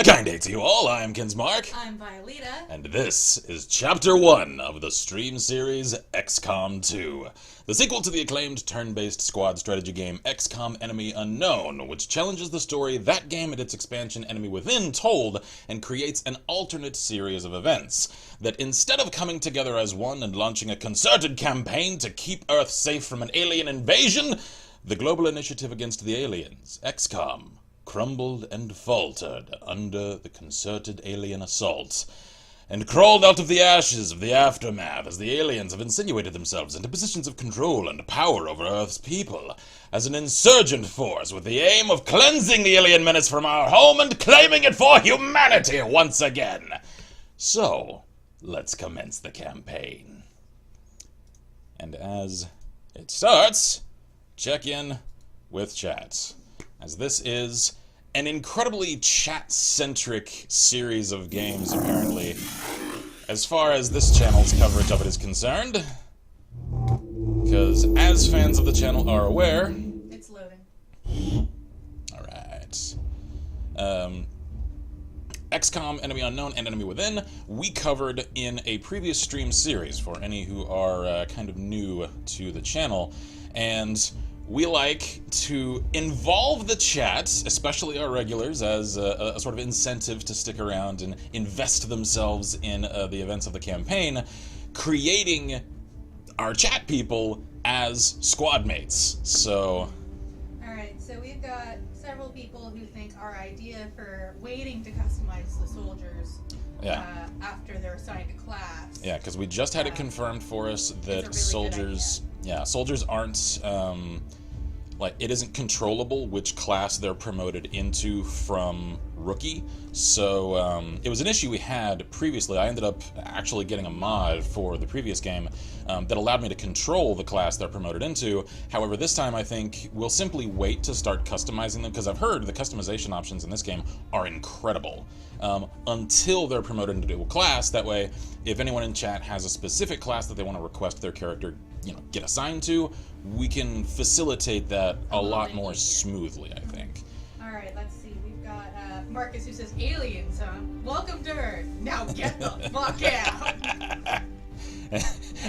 A kind day to you all, I'm Kinsmarck. I'm Violeta. And this is Chapter 1 of the stream series XCOM 2. The sequel to the acclaimed turn-based squad strategy game XCOM Enemy Unknown, which challenges the story that game and its expansion Enemy Within told, and creates an alternate series of events. That instead of coming together as one and launching a concerted campaign to keep Earth safe from an alien invasion, the global initiative against the aliens, XCOM, crumbled and faltered under the concerted alien assault, and crawled out of the ashes of the aftermath as the aliens have insinuated themselves into positions of control and power over Earth's people, as an insurgent force with the aim of cleansing the alien menace from our home and claiming it for humanity once again. So, let's commence the campaign. And as it starts, check in with chat, as this is an incredibly chat-centric series of games, apparently, as far as this channel's coverage of it is concerned. Because, as fans of the channel are aware... It's loading. Alright. XCOM, Enemy Unknown, and Enemy Within, we covered in a previous stream series, for any who are kind of new to the channel, and we like to involve the chat, especially our regulars, as a sort of incentive to stick around and invest themselves in the events of the campaign, creating our chat people as squad mates. So... Alright, so we've got several people who think our idea for waiting to customize the soldiers after they're assigned a class... Yeah, because we just had it confirmed for us that really soldiers... Yeah, soldiers aren't... like, it isn't controllable which class they're promoted into from rookie. So, it was an issue we had previously. I ended up actually getting a mod for the previous game that allowed me to control the class they're promoted into. However, this time I think we'll simply wait to start customizing them, because I've heard the customization options in this game are incredible. Until they're promoted into a class. That way, if anyone in chat has a specific class that they want to request their character, get assigned to, we can facilitate that a lot more smoothly, I think. Alright, let's see. We've got Marcus, who says, aliens, huh? Welcome to Earth. Now get the fuck out.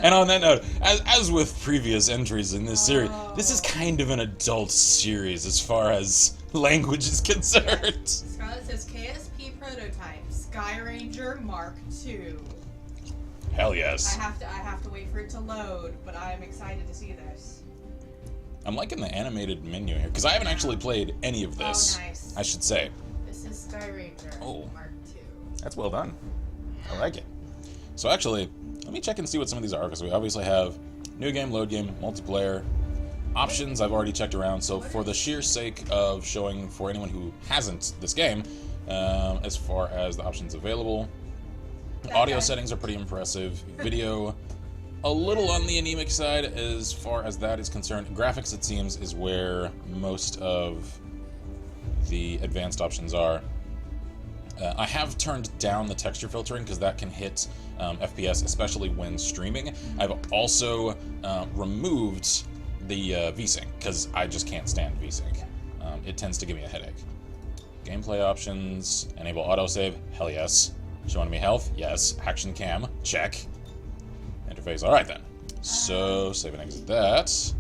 And on that note, as with previous entries in this series, this is kind of an adult series as far as language is concerned. Scarlett says, KSP prototype, Sky Ranger Mark II. Hell yes. I have to wait for it to load, but I'm excited to see this. I'm liking the animated menu here, because I haven't actually played any of this. Oh, nice. I should say. This is Sky Ranger Mark II. That's well done. I like it. So actually, let me check and see what some of these are, because we obviously have new game, load game, multiplayer. Options I've already checked around, so for the sheer sake of showing for anyone who hasn't this game, as far as the options available, audio settings are pretty impressive. Video, a little on the anemic side as far as that is concerned. Graphics, it seems, is where most of the advanced options are. I have turned down the texture filtering because that can hit FPS, especially when streaming. I've also removed the VSync because I just can't stand VSync. It tends to give me a headache. Gameplay options, enable autosave, hell yes. Show enemy health, yes. Action cam, check. Interface, alright then. So, save and exit that.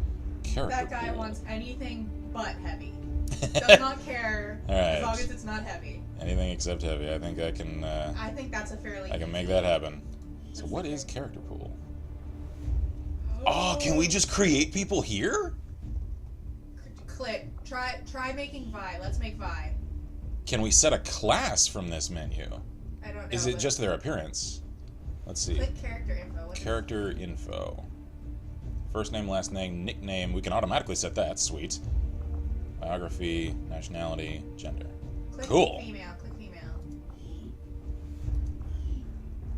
Character That guy pool. wants anything but heavy. Does not care as long as it's not heavy. Anything except heavy. I think I can... I think that's a fairly... I can make that happen. So what is character pool? Oh, can we just create people here? Click. Try making Vi. Let's make Vi. Can we set a class from this menu? I don't know. Is it just their appearance? Let's see. Click character info. Character info. First name, last name, nickname. We can automatically set that. Sweet. Biography, nationality, gender. Click Cool. Female. Click female.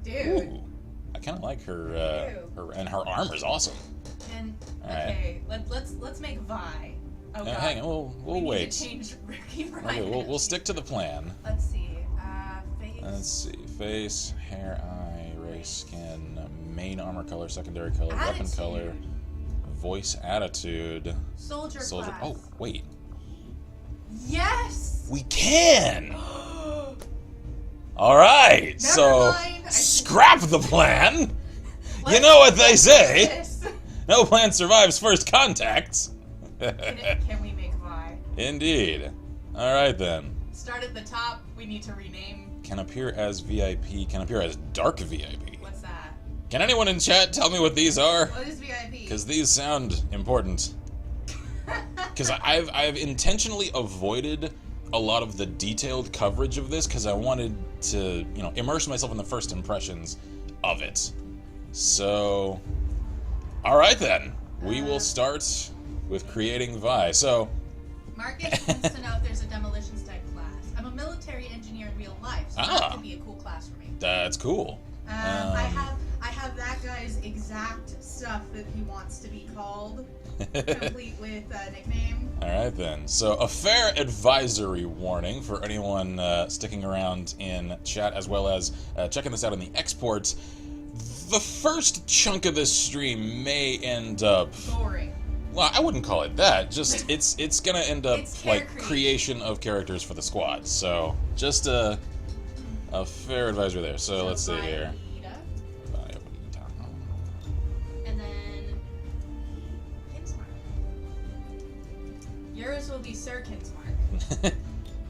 Dude. Ooh. I kind of like her, and her armor's awesome. And Alright. okay, let's make Vi. Oh god. Hang on, we'll we wait. Need to change Ricky Okay, we'll stick to the plan. Let's see. Face. Let's see. Face, hair, eye, race, skin, main armor color, secondary color, weapon color, voice, attitude. Soldier class. Oh, wait. Yes! We can! All right, Never so mind. scrap the plan. Let's You know what they do say. this. No plan survives first contact. Can we make Vi? Indeed. All right then. Start at the top. We need to rename. Can appear as VIP. Can appear as dark VIP. What's that? Can anyone in chat tell me what these are? What is VIP? Because these sound important. Because I've intentionally avoided a lot of the detailed coverage of this because I wanted to, you know, immerse myself in the first impressions of it. So, all right then, we will start with creating Vi. So, Marcus wants to know if there's a demolitions type class. I'm a military engineer in real life, so that could be a cool class for me. That's cool. I have that guy's exact stuff that he wants to be called, complete with a nickname. All right then. So a fair advisory warning for anyone sticking around in chat, as well as checking this out in the export. The first chunk of this stream may end up boring. Well, I wouldn't call it that. Just it's gonna end up like creation. creation of characters for the squad. So just a fair advisory there. So let's see here. And then Kinsmarck. Yours will be Sir Kinsmarck.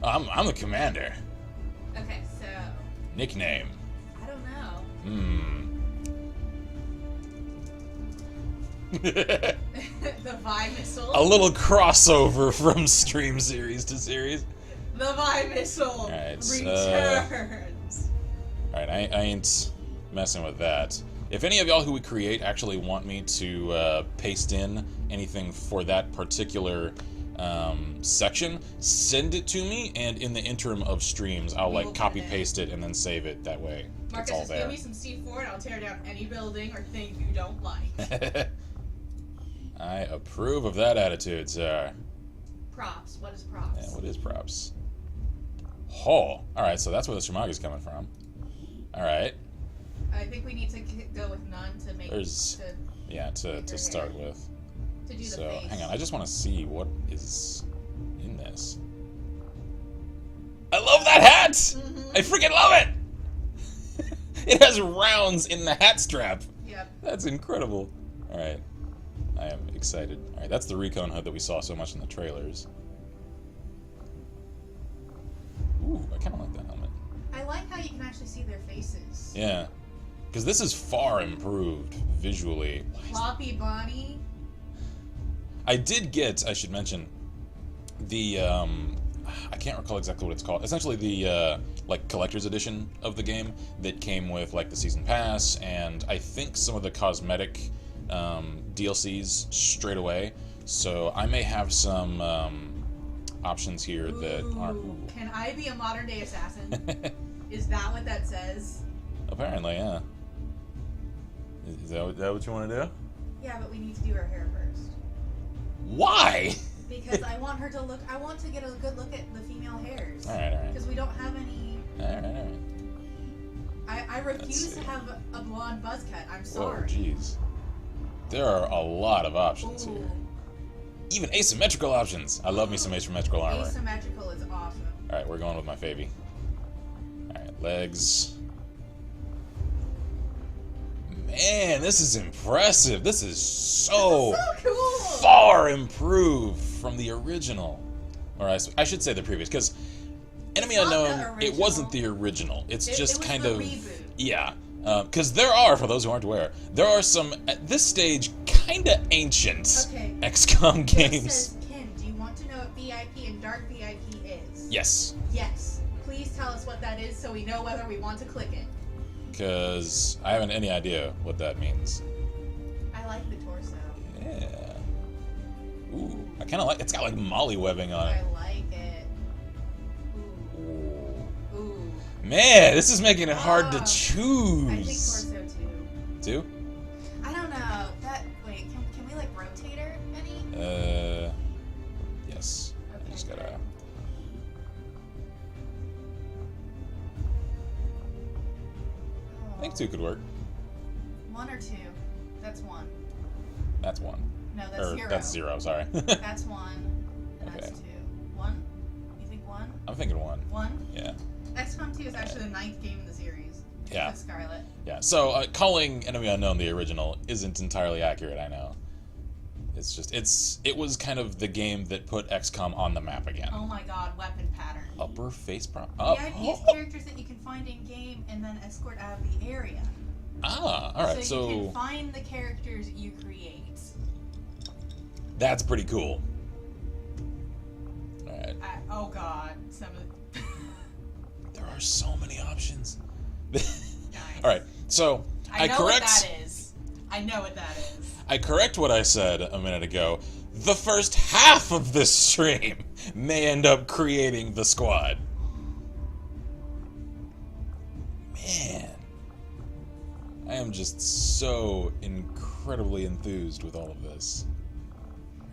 I'm the commander. Okay, so Nickname. I don't know. The Vi missile. A little crossover from stream series to series. The Vi missile returns. Alright, I ain't messing with that. If any of y'all who we create actually want me to paste in anything for that particular section, send it to me, and in the interim of streams, I'll like copy paste it and then save it that way. Marcus, it's all just there. give me some C4 and I'll tear down any building or thing you don't like. I approve of that attitude, sir. Props. What is props? Yeah, what is props? Oh, alright, so that's where the Shimaga's coming from. Alright. I think we need to go with none to make to start with. To do the So, face. hang on, I just want to see what is in this. I love that hat! Mm-hmm. I freaking love it! It has rounds in the hat strap. Yep. That's incredible. Alright. I am excited. Alright, that's the recon hood that we saw so much in the trailers. Ooh, I kind of like that helmet. I like how you can actually see their faces. Yeah. Because this is far improved visually. Floppy Bonnie. I did get, I should mention, the, I can't recall exactly what it's called. Essentially the, like, collector's edition of the game that came with, like, the season pass and I think some of the cosmetic DLCs straight away. So I may have some options here that aren't... Ooh. Can I be a modern day assassin? Is that what that says? Apparently, yeah. Is that what you want to do? Yeah, but we need to do her hair first. Why? Because I want her to look. I want to get a good look at the female hairs. Alright. Because we don't have any. Alright. I refuse to have a blonde buzz cut. I'm sorry. Oh, jeez. There are a lot of options here. Even asymmetrical options. I love me some asymmetrical armor. Asymmetrical is awesome. Alright, we're going with my favy. Alright, legs. Man, this is impressive. This is so cool. far improved from the original. Or I should say the previous, because Enemy Unknown, it wasn't the original. It's just kind of... reboot. Yeah. Because there are, for those who aren't aware, there are some, at this stage, kind of ancient XCOM games. It says, Ken, do you want to know what VIP and Dark VIP is? Yes. Yes. Please tell us what that is so we know whether we want to click it. Because I haven't any idea what that means. I like the torso. Yeah. Ooh, I kind of like, it's got like molly webbing on it. I like it. Ooh. Ooh. Man, this is making it hard to choose. I think torso too. Two? I don't know. Wait, can we like rotate her any? Yes. Okay, I just gotta... I think two could work. One or two? That's one. That's one. No, that's zero. That's zero, sorry. That's one. And Okay. that's two. One? You think one? I'm thinking one. One? Yeah. XCOM 2 is actually the 9th game in the series. Yeah. With Scarlet. Yeah. So calling Enemy Unknown the original isn't entirely accurate, I know. It's just it was kind of the game that put XCOM on the map again. Oh my god, weapon pattern. Upper face prop. VIP's characters that you can find in game and then escort out of the area. Ah, all right. So you can find the characters you create. That's pretty cool. All right. Oh god, some of There are so many options. Nice. All right. So I know what that is. I know what that is. I correct what I said a minute ago. The first half of this stream may end up creating the squad. Man. I am just so incredibly enthused with all of this.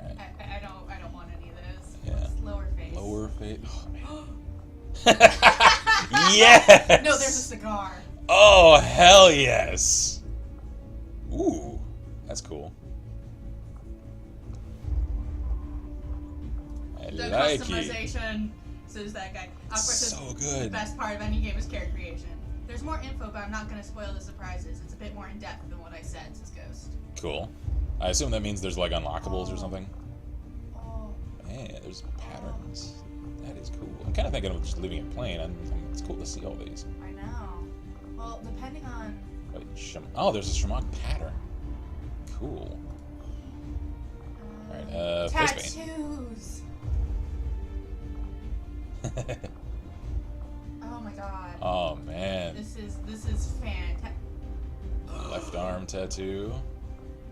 Right. I don't want any of this. Yeah. It's lower face. Lower face. Oh, man. Yes! No, there's a cigar. Oh, hell yes! Ooh, that's cool. I The like customization. So is that guy. Of course, so good. The best part of any game is character creation. There's more info, but I'm not going to spoil the surprises. It's a bit more in depth than what I said, says Ghost. Cool. I assume that means there's like unlockables or something. Oh. Man, there's patterns. That is cool. I'm kind of thinking of just leaving it plain. It's cool to see all these. I know. Well, depending on. Wait, oh, there's a Shamrock pattern. Cool. Alright, face paint. Tattoos! Oh my god. Oh man. This is fantastic. Left arm tattoo.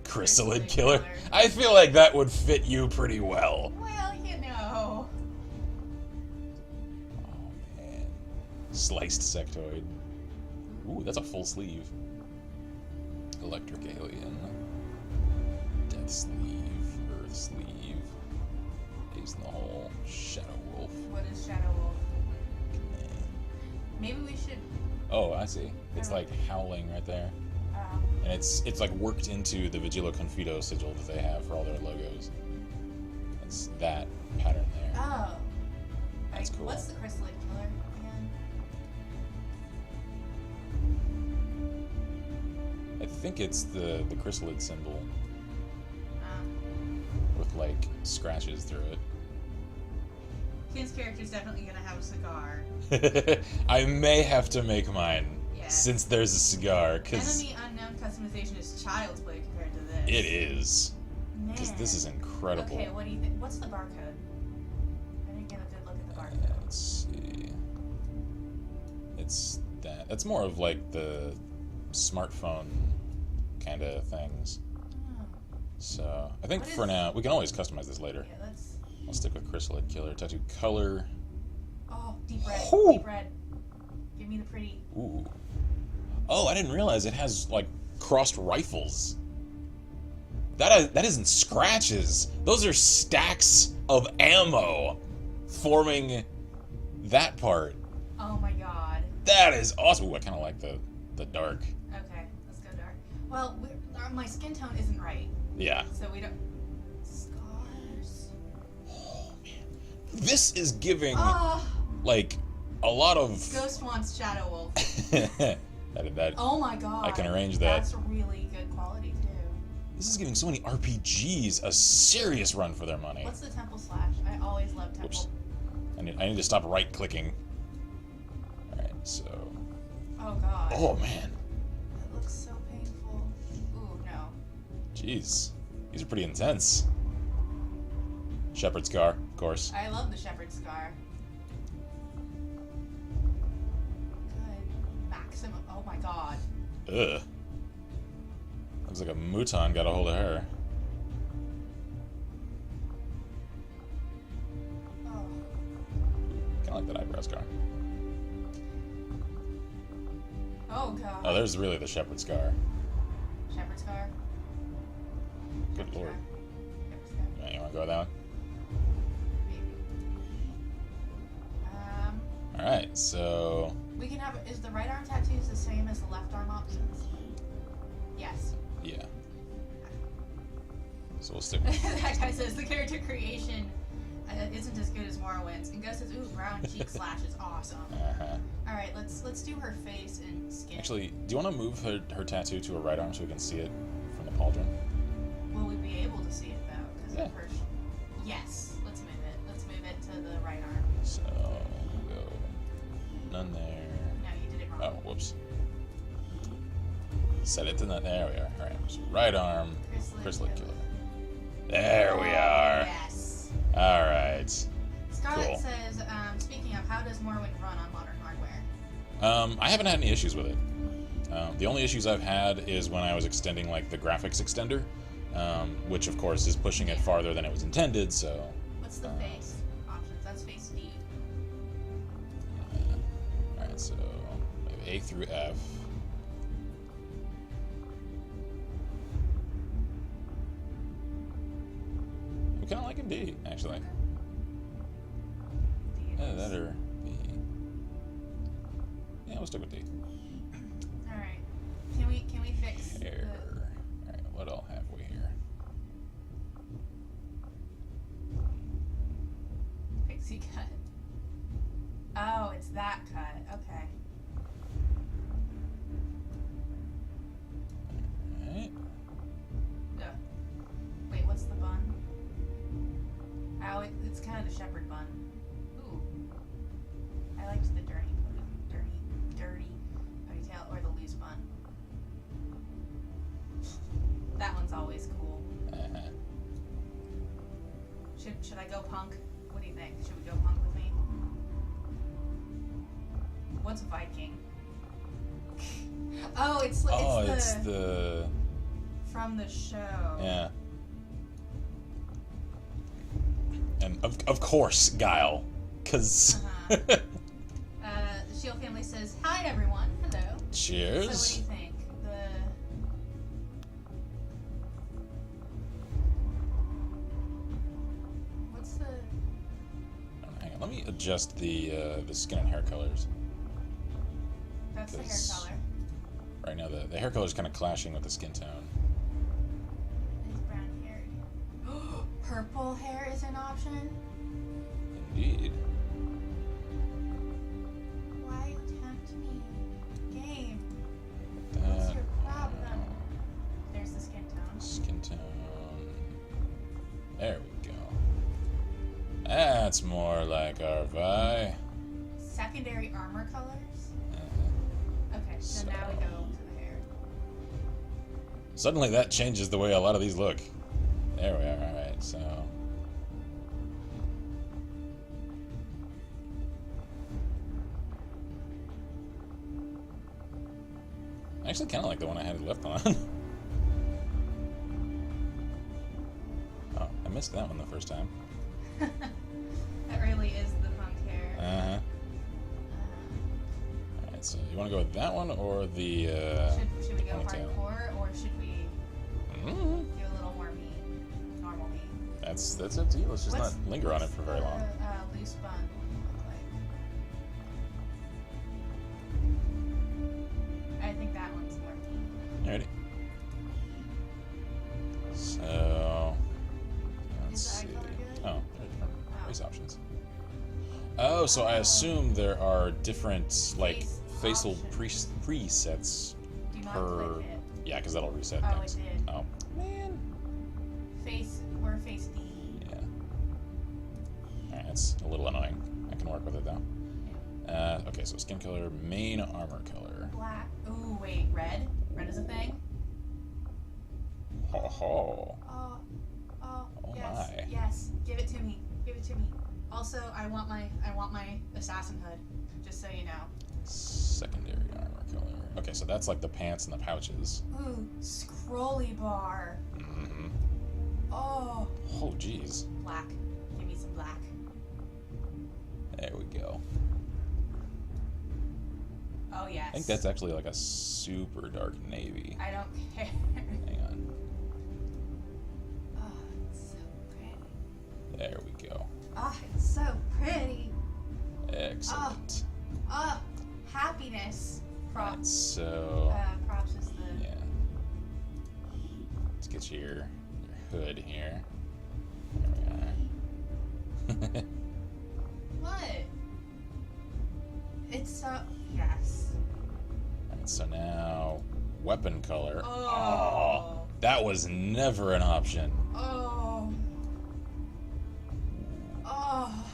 Chrysalid killer. I feel like that would fit you pretty well. Well, you know. Oh man. Sliced sectoid. Ooh, that's a full sleeve. Electric alien. Death sleeve. Earth sleeve. Ace in the hole. Shadow wolf. What is Shadow Wolf? Maybe we should. Oh, I see. It's like howling right there. And it's like worked into the Vigilo Confido sigil that they have for all their logos. It's that pattern there. Oh. That's cool. What's the Chrysalid killer again? I think it's the chrysalid symbol with like scratches through it. Ken's character's definitely gonna have a cigar. I may have to make mine Yes. since there's a cigar, because Enemy Unknown customization is child's play compared to this. it is. Man. Because this is incredible. Okay, what do you think? What's the barcode? I didn't get a good look at the barcode. Let's see. It's that. That's more of like the smartphone kind of things. Oh. So I think for now we can always customize this later. Yeah, let's. I'll stick with Chrysalid Killer. Tattoo color. Oh, deep red. Whew. Deep red. Give me the pretty. Ooh. Oh, I didn't realize it has like crossed rifles. That isn't scratches. Those are stacks of ammo forming that part. Oh my god. That is awesome. Ooh, I kind of like the dark. Okay, let's go dark. Well, my skin tone isn't right. Yeah. So we don't. Scars. Oh man, this is giving Oh. like a lot of. Ghost wants Shadow Wolf. that. Oh my god. I can arrange that. That's really good quality too. This is giving so many RPGs a serious run for their money. What's the temple slash? I always love temple. Oops. I need to stop right clicking. Alright, so. Oh god. Oh man. That looks so painful. Ooh, no. Jeez. These are pretty intense. Shepherd Scar, of course. I love the shepherd scar. Good. Maximum. Oh my god. Ugh. Looks like a Mouton got a hold of her. Oh. Kinda like that eyebrow scar. Oh god. Oh, there's really the Shepherd Scar. Shepherd scar. Good Shepherd lord. scar. Shepherd scar. Yeah, you wanna go with that one? Maybe. Alright, so. We can have. Is the right arm tattoos the same as the left arm options? Yes. Yeah. So we'll stick with That guy says the character creation isn't as good as Morrowind's. And Gus says, ooh, brown cheek slash is awesome. Alright, let's do her face and skin. Actually, do you want to move her tattoo to her right arm so we can see it from the pauldron? Will we be able to see it, though? Because of her... Yes. Let's move it. Let's move it to the right arm. So, we'll go... None there. No, you did it wrong. Oh, whoops. Set it to the... There we are. Alright, so right arm, Chrysalid Killer. There we are. Yes. Alright. Scarlett Cool. says, speaking of, how does Morrowind run on modern hardware? I haven't had any issues with it. The only issues I've had is when I was extending like the graphics extender, which of course is pushing it farther than it was intended, so... What's the face options? That's face D. Alright, so A through F. I'm kind of liking D, actually. That or B. Yeah, we'll stick with D. Alright. Can we fix Hair. Alright, what all have we here? Pixie cut. Oh, it's that cut. Okay. Alright. Ugh. Wait, what's the bun? Oh, it's kind of the shepherd bun. Ooh. I liked the dirty ponytail or the loose bun. That one's always cool. Should I go punk? What do you think? Should we go punk with me? What's Viking? Oh, it's the from the show. Yeah. And of course, Guile, because. The Shield family says, "Hi everyone, hello." Cheers. So what do you think? What's the? Hang on, let me adjust the skin and hair colors. That's the hair color. Right now, the hair color is kind of clashing with the skin tone. It's brown hair. Purple hair is an option. Indeed. Why tempt me, game? What's your problem? There's the skin tone. Skin tone. There we go. That's more like our Vi. Secondary armor colors. Okay, so now we go to the hair. Suddenly that changes the way a lot of these look. There we are, alright, so... I actually kind of like the one I had left on. Oh, I missed that one the first time. That really is the punk hair. Uh-huh. Alright, so you want to go with that one or the, should we go ponytail? hardcore, or should we do a little more mean, normal mean? That's up to you. Let's just not linger on it for very long. Loose bun look like? I think that one's more mean. Alrighty. So... Let's Is see. the eye color good? Oh, there's race options. Oh, so I assume there are different, like, facial presets Do not per... click it. Yeah, because that'll reset Oh, things. it did. Oh. Man. We're face D. Yeah. Alright, that's a little annoying. I can work with it, though. Okay, so skin color, main armor color. Black. Ooh, wait, red? Red is a thing? Ho ho. Oh, Oh yes, my. yes. Give it to me. Give it to me. Also, I want my assassin hood. Just so you know. Secondary armor color. Okay, so that's like the pants and the pouches. Ooh, scrolly bar. Mm-hmm. Oh. Oh, jeez. Black. Give me some black. There we go. Oh yes. I think that's actually like a super dark navy. I don't care. Hang on. Oh, it's so pretty. There we go. Oh, it's so pretty. Excellent. Oh, happiness. Props. So, Props is the. yeah. Let's get your hood here. There we are. What? It's so... Yes. Alright, so now... weapon color. Oh. That was never an option. Oh. Oh.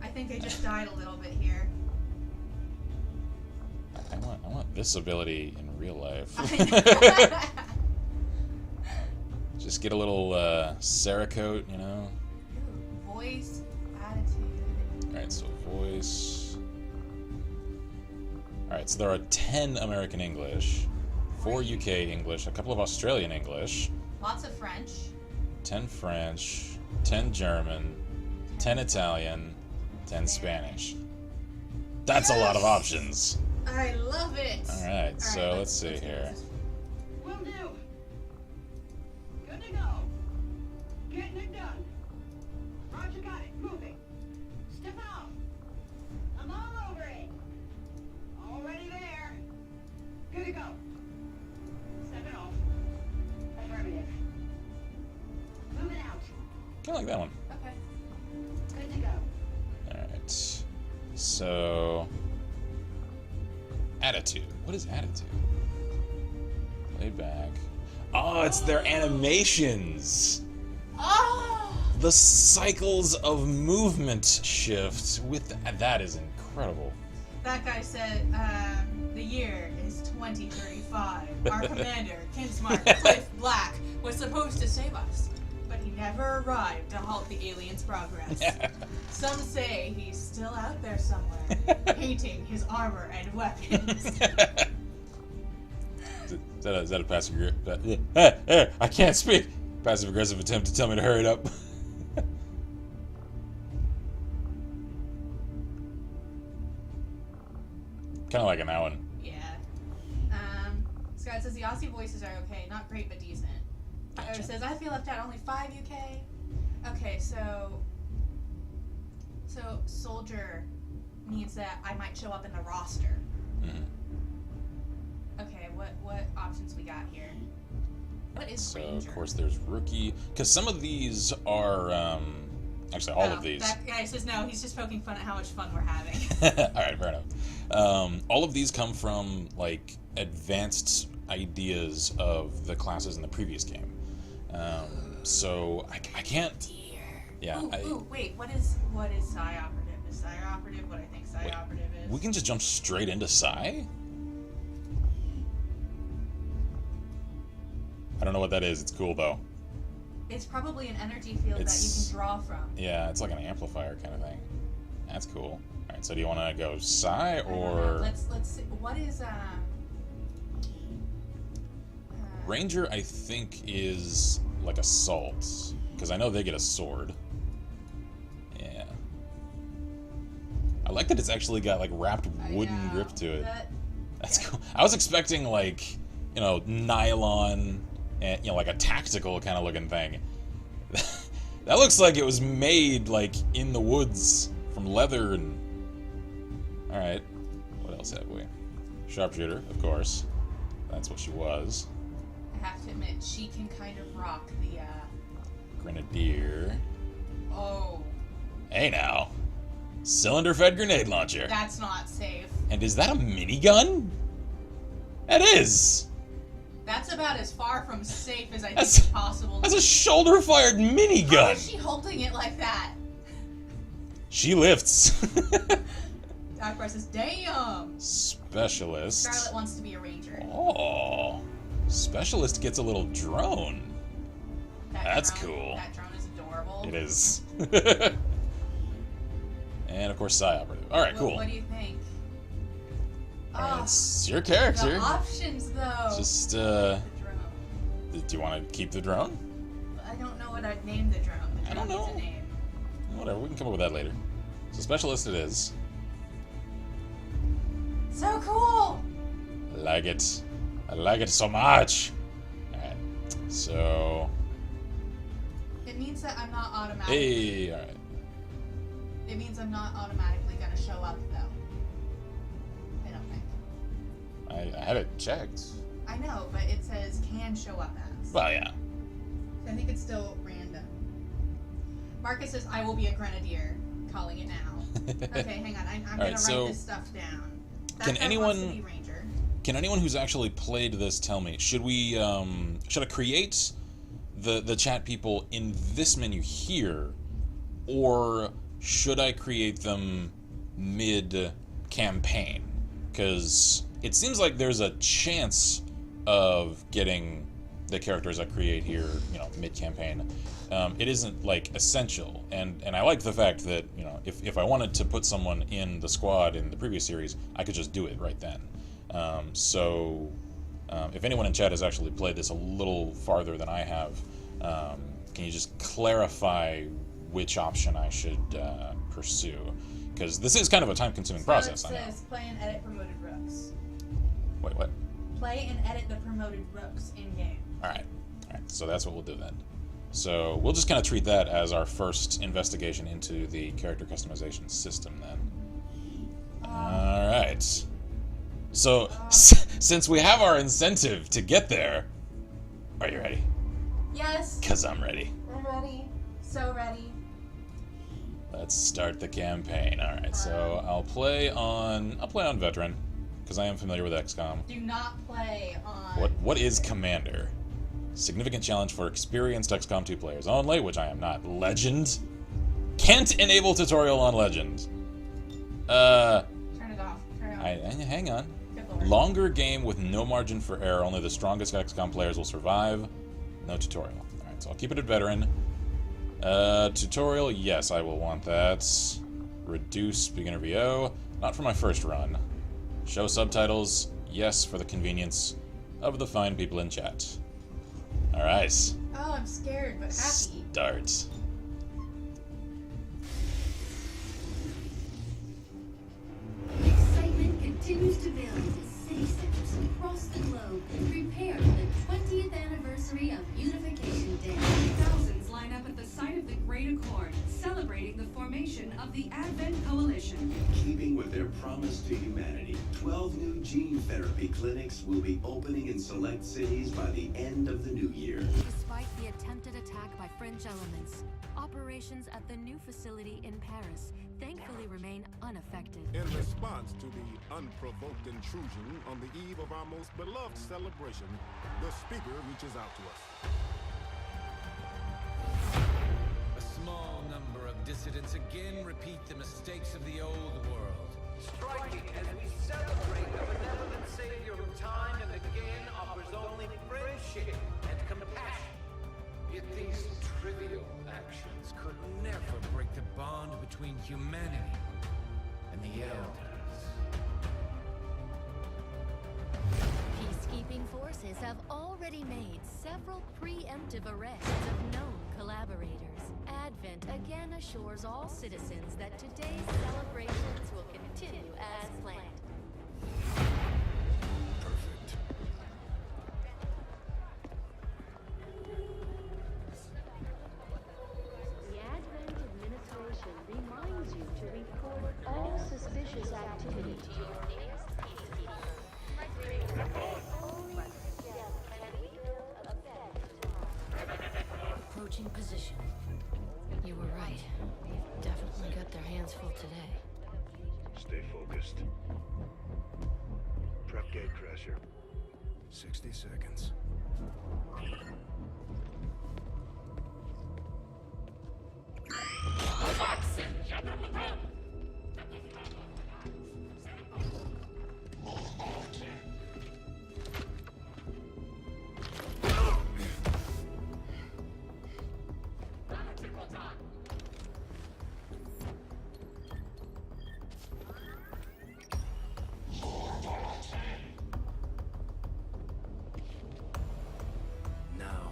I think I just died a little bit here. I want this ability in real life. Just get a little Cerakote, you know? Ooh, voice, attitude. Alright, so voice. Alright, so there are 10 American English, 4 UK English, a couple of Australian English. Lots of French. 10 French, 10 German, 10 Italian, 10 Spanish. That's a lot of options. I love it. Alright, so let's see here. Will do. Good to go. Getting it done. Roger, got it. Moving. Step out. I'm all over it. Already there. Good to go. Stepping off. Affirmative. Moving out. Kind of like that one. Okay. Good to go. Alright. So... attitude. What is attitude? Laid back. Oh, it's their animations! Oh! The cycles of movement shift with... that is incredible. That guy said, the year is 2035. Our commander, Kinsmarck, Cliff Black, was supposed to save us, but he never arrived to halt the aliens' progress. Some say he's still out there somewhere, painting his armor and weapons. Is that a passive aggressive? I can't speak. Passive aggressive attempt to tell me to hurry it up. Kind of like an that one. Yeah. Scott says the Aussie voices are okay, not great but decent. Gotcha. It says I feel left out, only 5 UK. Okay, so soldier means that I might show up in the roster. Mm-hmm. Okay, what options we got here? What is So ranger? of course there's rookie, because some of these are actually all of these. That guy says no. He's just poking fun at how much fun we're having. All right, fair enough. All of these come from like advanced ideas of the classes in the previous game. So I can't. Dear. Yeah. Ooh, wait. What is Psi operative? Is Psi operative what I think Psi operative is? We can just jump straight into Psi? I don't know what that is. It's cool though. It's probably an energy field that you can draw from. Yeah, it's like an amplifier kind of thing. That's cool. All right, so do you want to go Psi or Let's see. What is Ranger? I think is like assault, because I know they get a sword. Yeah. I like that it's actually got like wrapped wooden grip to it. That's cool. I was expecting like, you know, nylon and, you know, like a tactical kind of looking thing. That looks like it was made like in the woods from leather and... Alright, what else have we? Sharpshooter, of course. That's what she was. I have to admit, she can kind of rock the, Grenadier. Oh. Hey now. Cylinder-fed grenade launcher. That's not safe. And is that a minigun? It is! That's about as far from safe as I think That's- is possible. That's a shoulder-fired How minigun! is she holding it like that? She lifts. Doc Price says, damn! Specialist. Scarlet wants to be a ranger. Oh. Specialist gets a little drone. That's cool. That drone is adorable. It is. And of course, Psi operative. Alright, cool. What do you think? Alright, Oh, it's your character. the options, though. Just, The drone. do you want to keep the drone? I don't know what I'd name the drone. The I don't drone needs know. a name. Whatever, we can come up with that later. So specialist it is. So cool! I like it. I like it so much. Alright, so... It means that I'm not automatic. Hey, alright. It means I'm not automatically gonna show up, though. I don't think. I had it checked. I know, but it says can show up as. Well, yeah. I think it's still random. Marcus says, I will be a grenadier. calling it now. Okay, hang on. I'm gonna Alright, write so this stuff down. That can guy anyone- wants to be Ranger. Can anyone who's actually played this tell me, should I create the chat people in this menu here, or should I create them mid-campaign? Because it seems like there's a chance of getting the characters I create here, mid-campaign. It isn't, like, essential, and I like the fact that, if I wanted to put someone in the squad in the previous series, I could just do it right then. If anyone in chat has actually played this a little farther than I have, can you just clarify which option I should pursue? Because this is kind of a time-consuming process. So it says play and edit promoted rooks. Wait, what? Play and edit the promoted rooks in-game. Alright, so that's what we'll do then. So we'll just kind of treat that as our first investigation into the character customization system then. Alright. So, since we have our incentive to get there, are you ready? Yes. Because I'm ready. I'm ready. So ready. Let's start the campaign. Alright, so I'll play on Veteran, because I am familiar with XCOM. Do not play on... What is Commander? Significant challenge for experienced XCOM 2 players only, which I am not. Legend? Can't enable tutorial on Legend. Turn it off. Hang on. Good lord. Longer game with no margin for error. Only the strongest XCOM players will survive. No tutorial. Alright, so I'll keep it at Veteran. Tutorial, yes, I will want that. Reduce beginner VO. Not for my first run. Show subtitles, yes, for the convenience of the fine people in chat. Alright. Oh, I'm scared, but happy. Start. Excitement continues to build as city centers across the globe prepare for the 20th anniversary of Unification Day. Thousands line up at the site of the Great Accord, celebrating the formation of the Advent Coalition. Keeping with their promise to humanity, 12 new gene therapy clinics will be opening in select cities by the end of the new year. Despite the attempted attack by French elements, operations at the new facility in Paris thankfully remain unaffected. In response to the unprovoked intrusion on the eve of our most beloved celebration, the speaker reaches out to us. A small number of dissidents again repeat the mistakes of the old world. Striking as we celebrate a benevolent savior who time and again offers only friendship and compassion. Yet these trivial actions could never break the bond between humanity and the elders. Peacekeeping forces have already made several preemptive arrests of known collaborators. Advent again assures all citizens that today's celebrations will continue as planned. Perfect. The Advent administration reminds you to report all suspicious activity to your nearest peacekeeper. Approaching position. You were right. They've definitely got their hands full today. Stay focused. Prep gate crasher. 60 seconds. Now.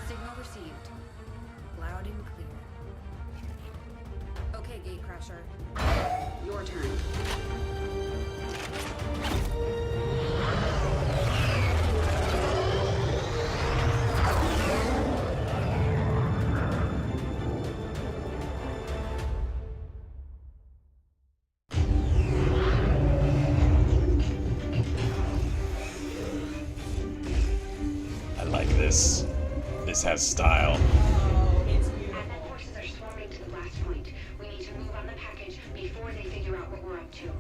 Signal received. Loud and clear. Okay, Gatecrasher. Your turn. I like this. face has style. Oh, it's beautiful. Advent forces are swarming to the blast point. We need to move on the package before they figure out what we're up to.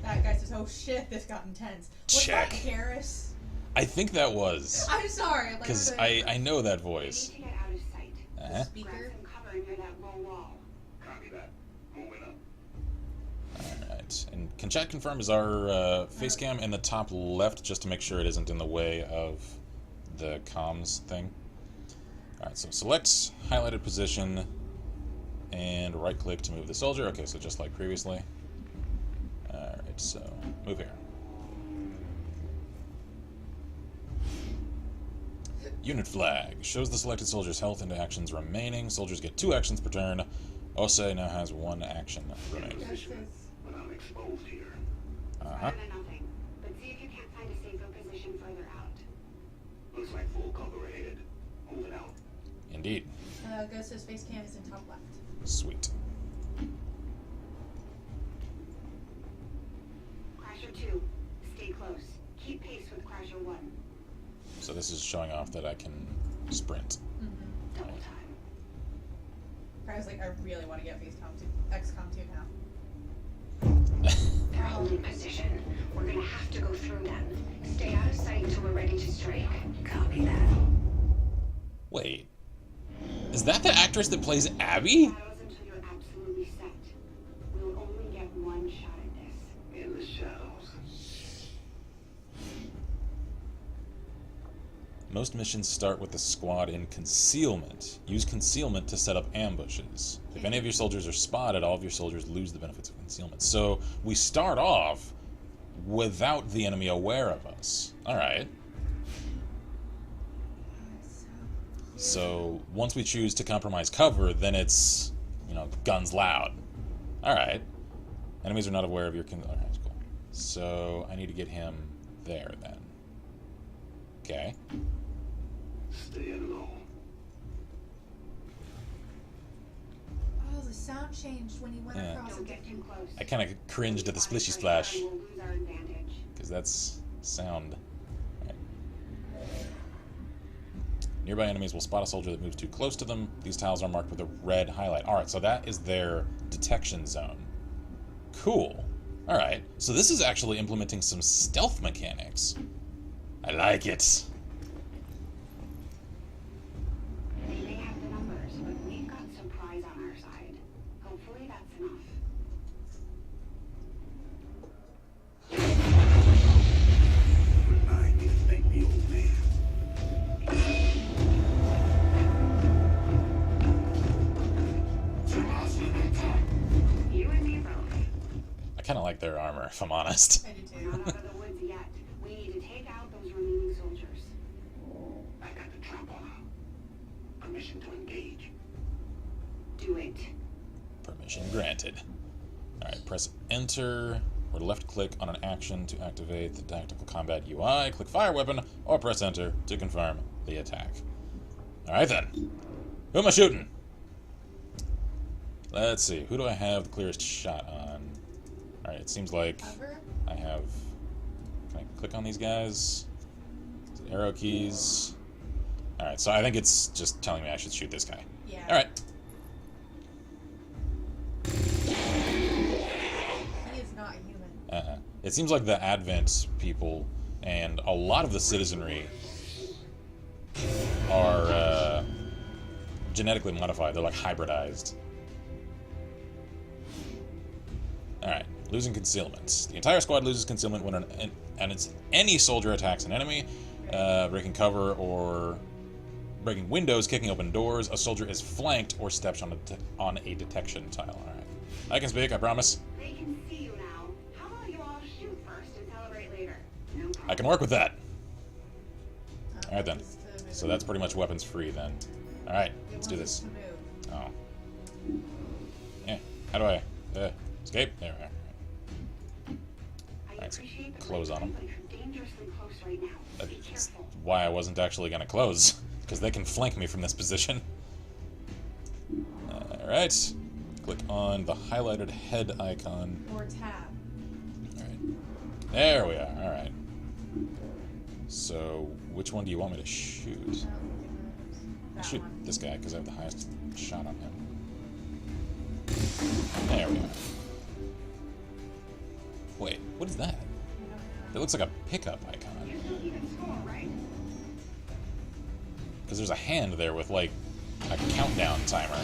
That guy says, "Oh shit, this got intense." Was Check. that Garrus? I think that was. I'm sorry. Like, Because the I know that We voice. need to get out of sight. Uh-huh. speaker. Grab some cover near that low wall. Copy that. Moving up. Alright. And can chat confirm, is our face cam in the top left just to make sure it isn't in the way of the comms thing? Alright, so select highlighted position and right click to move the soldier. Okay, so just like previously. Alright, so move here. Unit flag shows the selected soldier's health and actions remaining. Soldiers get 2 actions per turn. Ose now has 1 action remaining. Position, but I'm exposed here. Uh-huh. Better than nothing. But see if you can't find a safer position further out. Looks like full cover ahead. Moving out. Indeed. Ghost's face cam is in top left. Sweet. Crasher 2, stay close. Keep pace with Crasher 1. So this is showing off that I can sprint. Double time. I was like, I really want to get XCOM 2 now. They're holding position. We're gonna have to go through them. Stay out of sight until we're ready to strike. Copy that. Wait. Is that the actress that plays Abby? Shadows until you're absolutely set. We'll only get one shot at this. In the shadows. Most missions start with the squad in concealment. Use concealment to set up ambushes. If any of your soldiers are spotted, all of your soldiers lose the benefits of concealment. So we start off without the enemy aware of us. Alright. So once we choose to compromise cover, then it's, you know, guns loud. Alright. Enemies are not aware of your alright, cool. So I need to get him there then. Okay. Staying low. Oh, the sound changed when he went Yeah. across Don't again. get too close. I kind of cringed at the splishy splash, We'll lose our advantage. because that's sound. Right. Nearby enemies will spot a soldier that moves too close to them. These tiles are marked with a red highlight. Alright, so that is their detection zone. Cool. Alright, so this is actually implementing some stealth mechanics. I like it. They may have the numbers, but we've got surprise on our side. Hopefully that's enough. Remind me to thank the old man. You and me both. I kind of like their armor, if I'm honest. I do We're not too. out of the woods yet. We need to take out those remaining soldiers. I got the trap on her. Permission to engage. Do it. Permission granted. Alright, press enter or left click on an action to activate the tactical combat UI. Click fire weapon or press enter to confirm the attack. Alright then. Who am I shooting? Let's see. Who do I have the clearest shot on? Alright, it seems like Cover? I have... Can I click on these guys? Arrow keys. Alright, so I think it's just telling me I should shoot this guy. Yeah. Alright. He is not human. It seems like the Advent people and a lot of the citizenry are genetically modified. They're like hybridized. Alright, losing concealment. The entire squad loses concealment when any soldier attacks an enemy, breaking cover or breaking windows, kicking open doors. A soldier is flanked or steps on a detection tile. Alright. I can speak, I promise. They can see you now. How about you all shoot first and celebrate later? No problem. I can work with that. Alright then. Just to move So it. that's pretty much weapons free then. Alright, It let's do wants this. us to move. Oh. Yeah, how do I escape? There we are. I Alright, so appreciate the close on them. but you're dangerously close right now. Be That's careful. why I wasn't actually going to close, because they can flank me from this position. Alright, click on the highlighted head icon. Or tab. Alright, there we are, alright. So, which one do you want me to shoot? I'll that shoot one. this guy because I have the highest shot on him. There we are. Wait, what is that? That looks like a pickup icon. Because there's a hand there with, like, a countdown timer.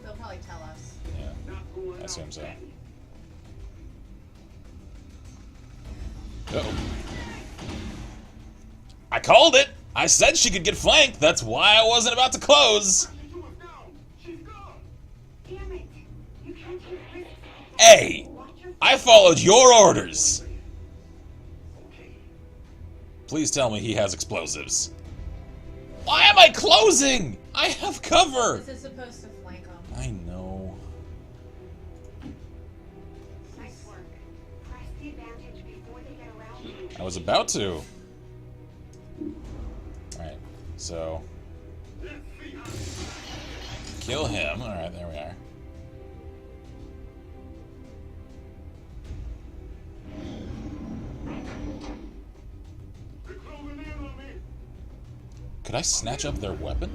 They'll probably tell us. Yeah, I assume so. Uh-oh. I called it! I said she could get flanked, that's why I wasn't about to close! Hey! I followed your orders! Please tell me he has explosives. Why am I closing? I have cover! This is supposed to flank them. I know. Nice work. Press the advantage before they get around you. I was about to. Alright, so... Kill him. Alright, there we are. Could I snatch up their weapon?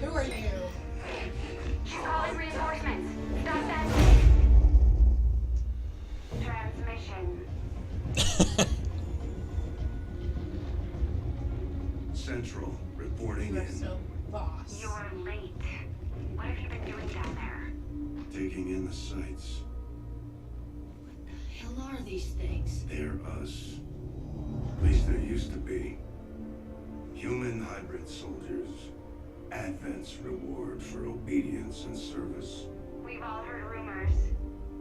Who are you? Calling reinforcements. Stop that. Transmission. Central, reporting You're in. so boss. You're late. What have you been doing down there? Taking in the sights. Hell are these things? They're us. At least there used to be. Human hybrid soldiers. Advent's reward for obedience and service. We've all heard rumors.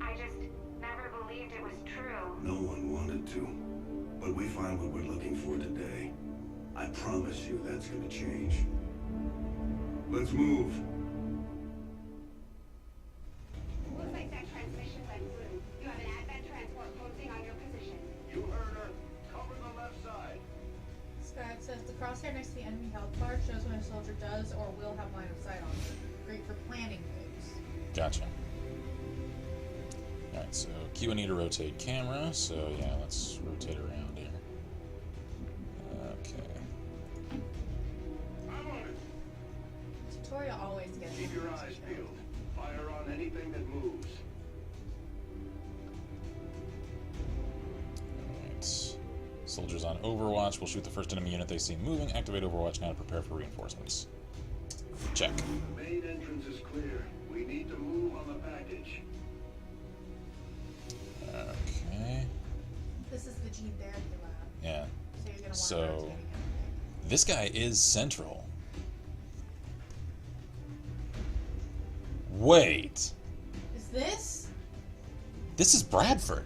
I just never believed it was true. No one wanted to. But we find what we're looking for today. I promise you that's gonna change. Let's move. Looks like that transmission went through. You have an Advent transport posting on your position. You heard her. Cover the left side. Scott says the crosshair next to the enemy health bar shows when a soldier does or will have line of sight on them. Great for planning moves. Gotcha. Alright, so Q and E to rotate camera, so yeah, let's rotate around here. Okay. I'm on it. Tutorial always gets Keep your eyes peeled. Fire on anything that moves. Alright. Soldiers on Overwatch will shoot the first enemy unit they see moving. Activate Overwatch now to prepare for reinforcements. Check. The main entrance is clear. We need to move on the package. Okay. This is the gene therapy lab, Yeah. so you're gonna want to So, rotate again. this guy is Central. Wait. Is this This is Bradford.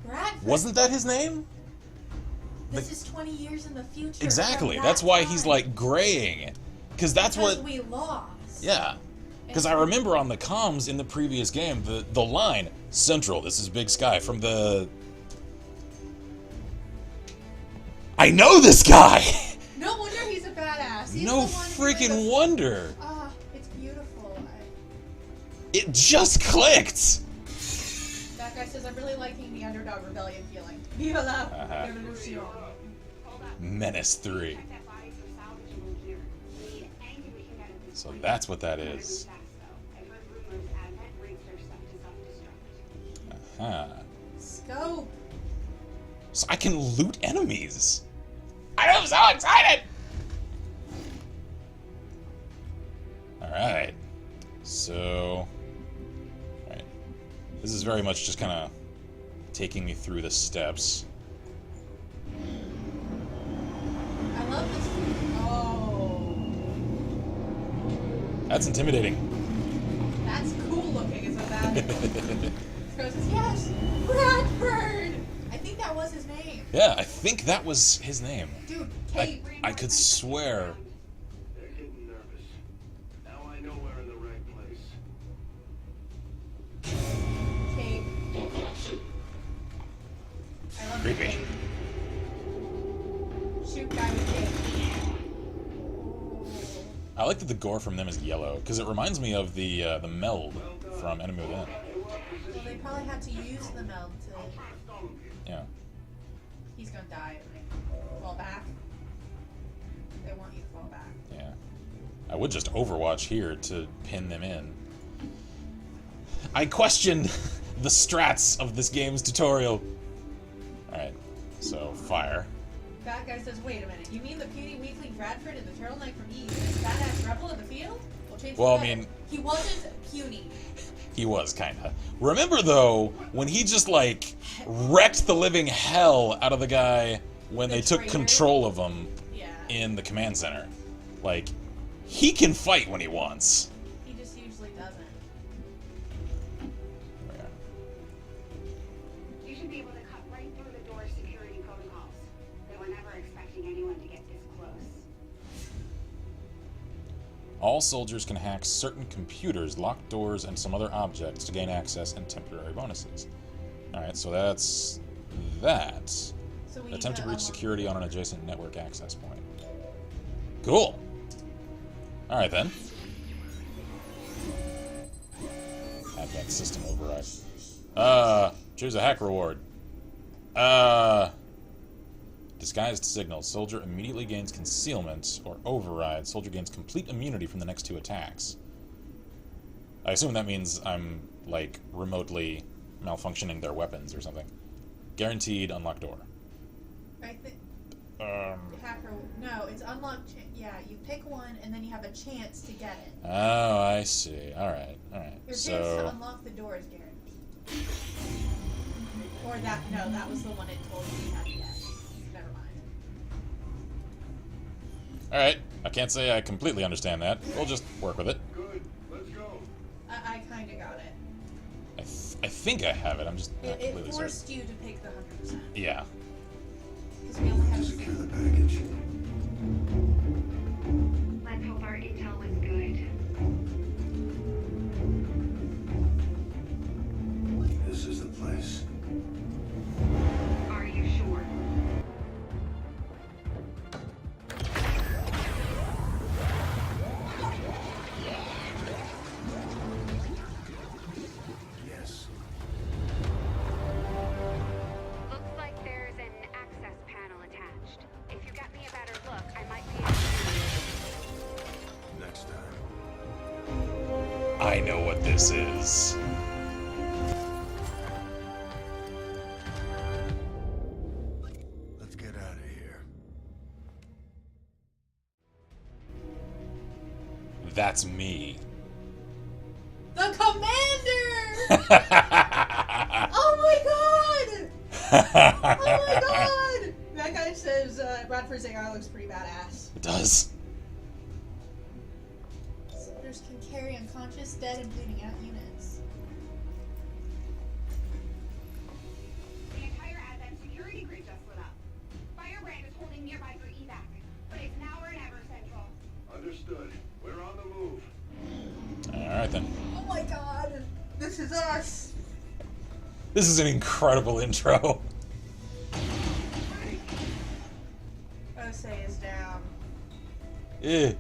Bradford? Wasn't that his name? This is 20 years in the future. Exactly. from That's that why time. he's like graying. Because that's Because what. we lost. Yeah. Because I remember on the comms in the previous game, the line, Central, this is Big Sky, from the... I know this guy! No wonder he's a badass. He's No the one who made freaking the- wonder! Ah, it's beautiful. It just clicked! That guy says, I'm really liking the underdog rebellion feeling. Viva la Uh-huh. revolution. Hold up. Menace 3. Check that bodies for salvageable gear. We need anything we can get at this So point. that's what that Better move is. fast, though. I've heard rumors Advent brings their stuff to self-destruct. Huh. Scope. So I can loot enemies! I am so excited! Alright. So... Alright. This is very much just kind of taking me through the steps. I love this. Oh. That's intimidating. That's cool looking, is what that is. Scott says, yes, Bradford! I think that was his name. Yeah, I think that was his name. Dude, I, Kate. I could swear. They're getting nervous. Now I know we're in the right place. Kate. I love Creepy. Kate. Shoot guy with Kate. I like that the gore from them is yellow, because it reminds me of the meld from Enemy Within. Well, they probably had to use the meld to... Yeah. He's gonna die. Fall back. They want you to fall back. Yeah. I would just Overwatch here to pin them in. I questioned the strats of this game's tutorial. Alright, so fire. Bad guy says, wait a minute, you mean the puny weakling Bradford and the turtleneck from Eve? Badass rebel in the field? We'll change Well, the I weather. mean... He wasn't puny. He was, kinda. Remember, though, when he just, like, wrecked the living hell out of the guy when they took control of him in the command center? Like, he can fight when he wants. He just usually doesn't. You should be able to cut right through the door's security protocols. They were never expecting anyone to get this close. All soldiers can hack certain computers, lock doors, and some other objects to gain access and temporary bonuses. Alright, so that's that. So we Attempt to need breach unlock- security on an adjacent network access point. Cool. Alright then. Advanced system override. Choose a hack reward. Disguised signal. Soldier immediately gains concealment or override. Soldier gains complete immunity from the next 2 attacks. I assume that means I'm, like, remotely malfunctioning their weapons or something. Guaranteed unlock door. I think... Hacker... No, it's unlock... Yeah, you pick one, and then you have a chance to get it. Oh, I see. Alright, alright. Your chance to unlock the door is guaranteed. Or that... No, that was the one it told you you had to get. Never mind. Alright, I can't say I completely understand that. We'll just work with it. Good. Let's go. I kinda got it. I think I have it, I'm just not It completely certain. forced you to pick the 100%. Yeah. Because we only have Secure the package. Let's hope our intel was good. This is the place. Are you sure? Yes. Looks like there's an access panel attached. If you get me a better look, I might be able to... Next time. I know what this is. Let's get out of here. That's me. The commander! Oh my god! Oh my god! That guy says Bradford's AR looks pretty badass. It does. Soldiers can carry unconscious, dead, and bleeding out units. The entire Advent security grid just lit up. Firebrand is holding nearby for evac, but it's now or never central. Understood. We're on the move. Alright then. Oh my god! This is us! This is an incredible intro. Osei is down. Eh.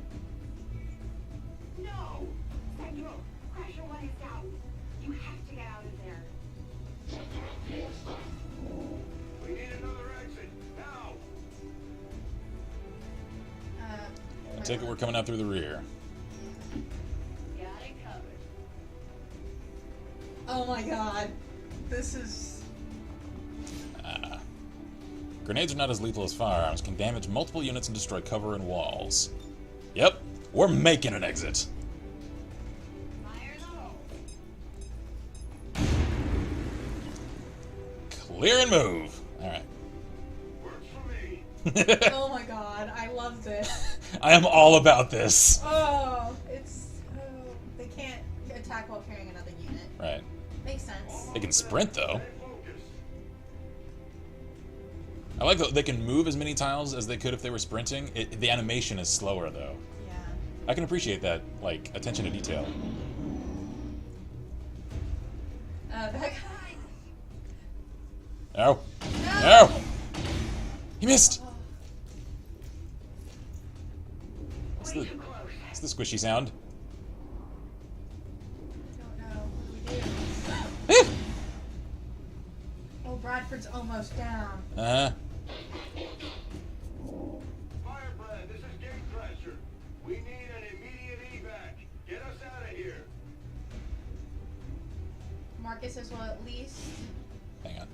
No! Central, Pressure 1 is down. You have to get out of there. We need another exit. Now! I take it we're coming out through the rear. Got it covered. Oh my god. This is... Grenades are not as lethal as firearms, can damage multiple units and destroy cover and walls. Yep, we're making an exit. Fire the hole. Clear and move. Alright. Works for me. Oh my god, I love this. I am all about this. Oh, it's... Oh, they can't attack while carrying another unit. Right. Makes sense. They can sprint, though. Stay focused. I like that they can move as many tiles as they could if they were sprinting. The animation is slower, though. Yeah. I can appreciate that, like, attention to detail. That guy... No. No! No! He missed! It's Way the, too close. it's the squishy sound. Don't know. What do we do? Oh, Bradford's almost down. Firebrand, this is Gatecrasher. We need an immediate evac. Get us out of here. Marcus says, well, at least. Hang on.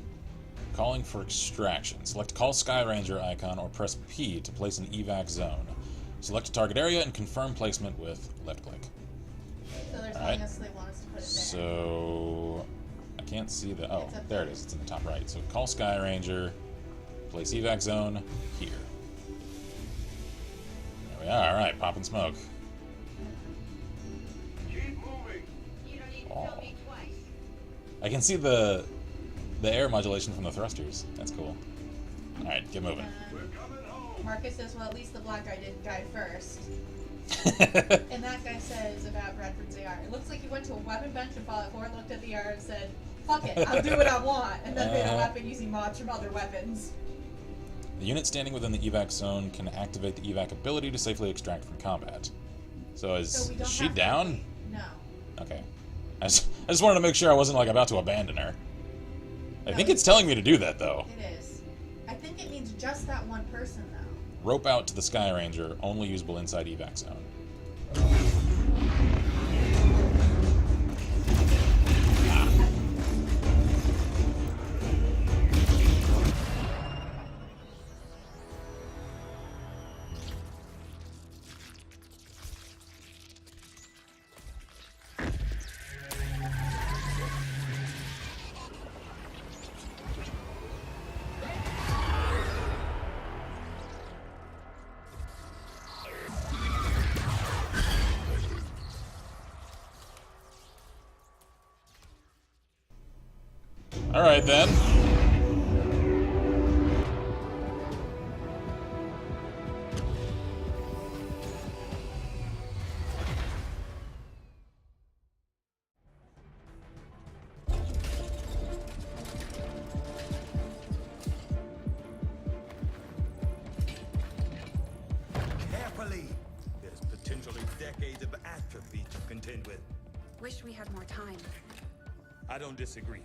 Calling for extraction. Select Call Sky Ranger icon or press P to place an evac zone. Select a target area and confirm placement with left click. So they're telling us they want us to put it there. So I can't see the. Oh, there it is. It's in the top right. So Call Sky Ranger. Place evac zone here. There we are. All right, popping smoke. Keep moving. You don't need to tell me twice. I can see the air modulation from the thrusters. That's cool. All right, get moving. We're coming home. Marcus says, well, at least the black guy didn't die first. And that guy says about Bradford's AR. It looks like he went to a weapon bench in Fallout 4, looked at the AR and said, fuck it, I'll do what I want, and then made a weapon using mods from other weapons. The unit standing within the evac zone can activate the evac ability to safely extract from combat. So is she down? No. Okay. I just wanted to make sure I wasn't like about to abandon her. I think it's telling me to do that though. It is. I think it means just that one person though. Rope out to the Sky Ranger, only usable inside evac zone. Alright then. Carefully! There's potentially decades of atrophy to contend with. Wish we had more time. I don't disagree.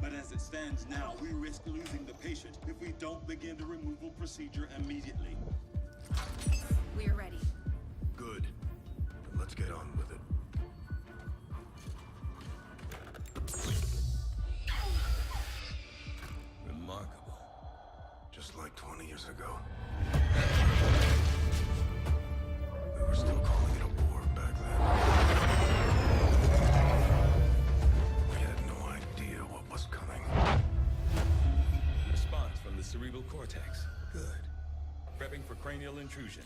But as it stands now, we risk losing the patient if we don't begin the removal procedure immediately. We're ready. Good. Then let's get on with it. Remarkable. Just like 20 years ago. We were still calling it a war back then. We had no idea what was coming. Response from the cerebral cortex. Good. Prepping for cranial intrusion.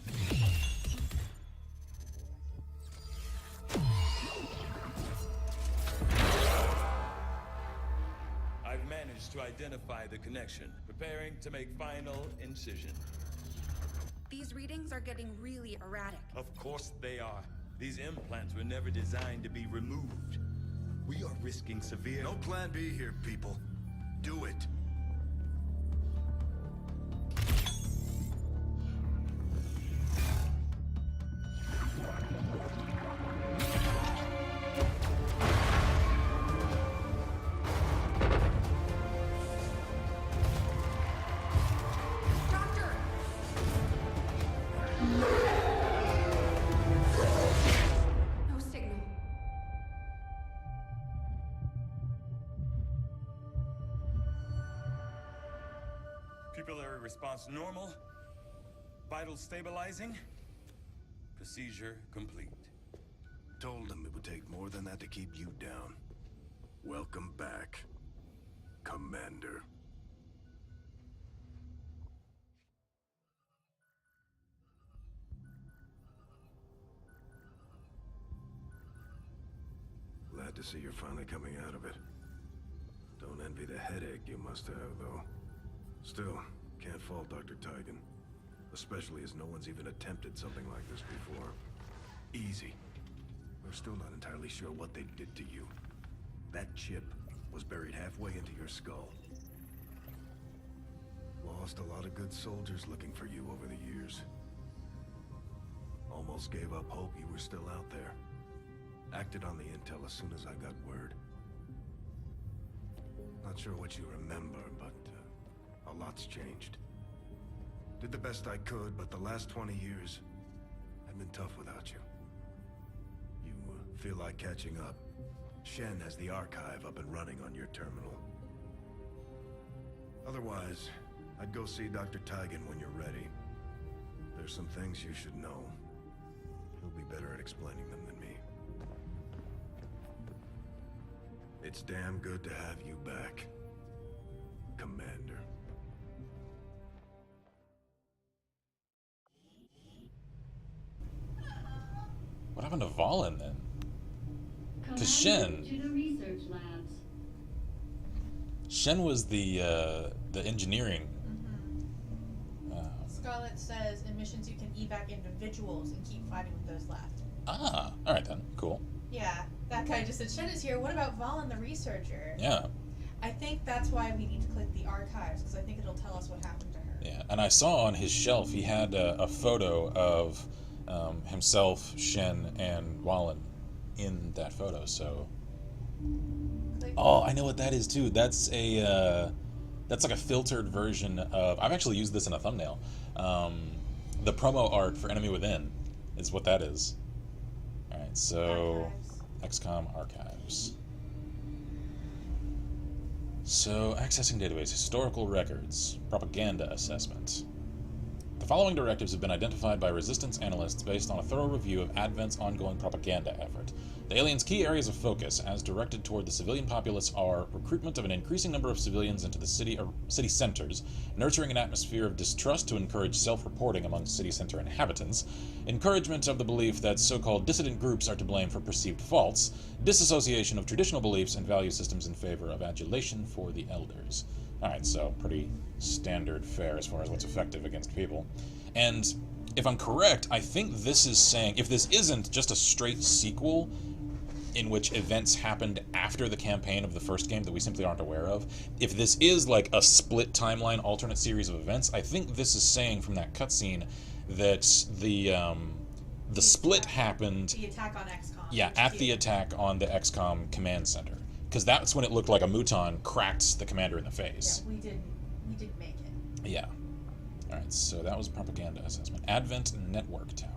I've managed to identify the connection, preparing to make final incision. These readings are getting really erratic. Of course they are. These implants were never designed to be removed. We are risking severe... No plan B here, people. Do it. Doctor! No signal. Pupillary response normal. Vital stabilizing. Procedure complete. Told them it would take more than that to keep you down. Welcome back, Commander. Glad to see you're finally coming out of it. Don't envy the headache you must have, though. Still, can't fault Dr. Tigan. Especially as no one's even attempted something like this before. Easy. We're still not entirely sure what they did to you. That chip was buried halfway into your skull. Lost a lot of good soldiers looking for you over the years. Almost gave up hope you were still out there. Acted on the intel as soon as I got word. Not sure what you remember, but a lot's changed. Did the best I could, but the last 20 years have been tough without you. You feel like catching up? Shen has the archive up and running on your terminal. Otherwise, I'd go see Dr. Tigan when you're ready. There's some things you should know. He'll be better at explaining them than me. It's damn good to have you back, Commander. What happened to Valen then? Because To the research labs. Shen was the engineering. Scarlet says in missions you can evac individuals and keep fighting with those left. Ah, alright then. Cool. Yeah, that guy just said, Shen is here, what about Valen the researcher? Yeah. I think that's why we need to click the archives, because I think it'll tell us what happened to her. Yeah, and I saw on his shelf he had a photo of himself, Shen, and Valen in that photo, so... Oh, I know what that is too. That's a... that's like a filtered version of... I've actually used this in a thumbnail. The promo art for Enemy Within is what that is. Alright, so... Archives. XCOM Archives. So, accessing database, historical records, propaganda assessment. The following directives have been identified by resistance analysts based on a thorough review of Advent's ongoing propaganda effort. The aliens' key areas of focus, as directed toward the civilian populace, are recruitment of an increasing number of civilians into the city centers, nurturing an atmosphere of distrust to encourage self-reporting among city center inhabitants, encouragement of the belief that so-called dissident groups are to blame for perceived faults, disassociation of traditional beliefs and value systems in favor of adulation for the elders. Alright, so pretty standard fare as far as what's effective against people. And if I'm correct, I think this is saying, if this isn't just a straight sequel in which events happened after the campaign of the first game that we simply aren't aware of, if this is like a split timeline, alternate series of events, I think this is saying from that cutscene that the split happened... The attack on XCOM. Yeah, at the attack on the XCOM command center. Because that's when it looked like a Muton cracked the commander in the face. Yeah, we didn't make it. Yeah. Alright, so that was propaganda assessment. Advent Network Tower.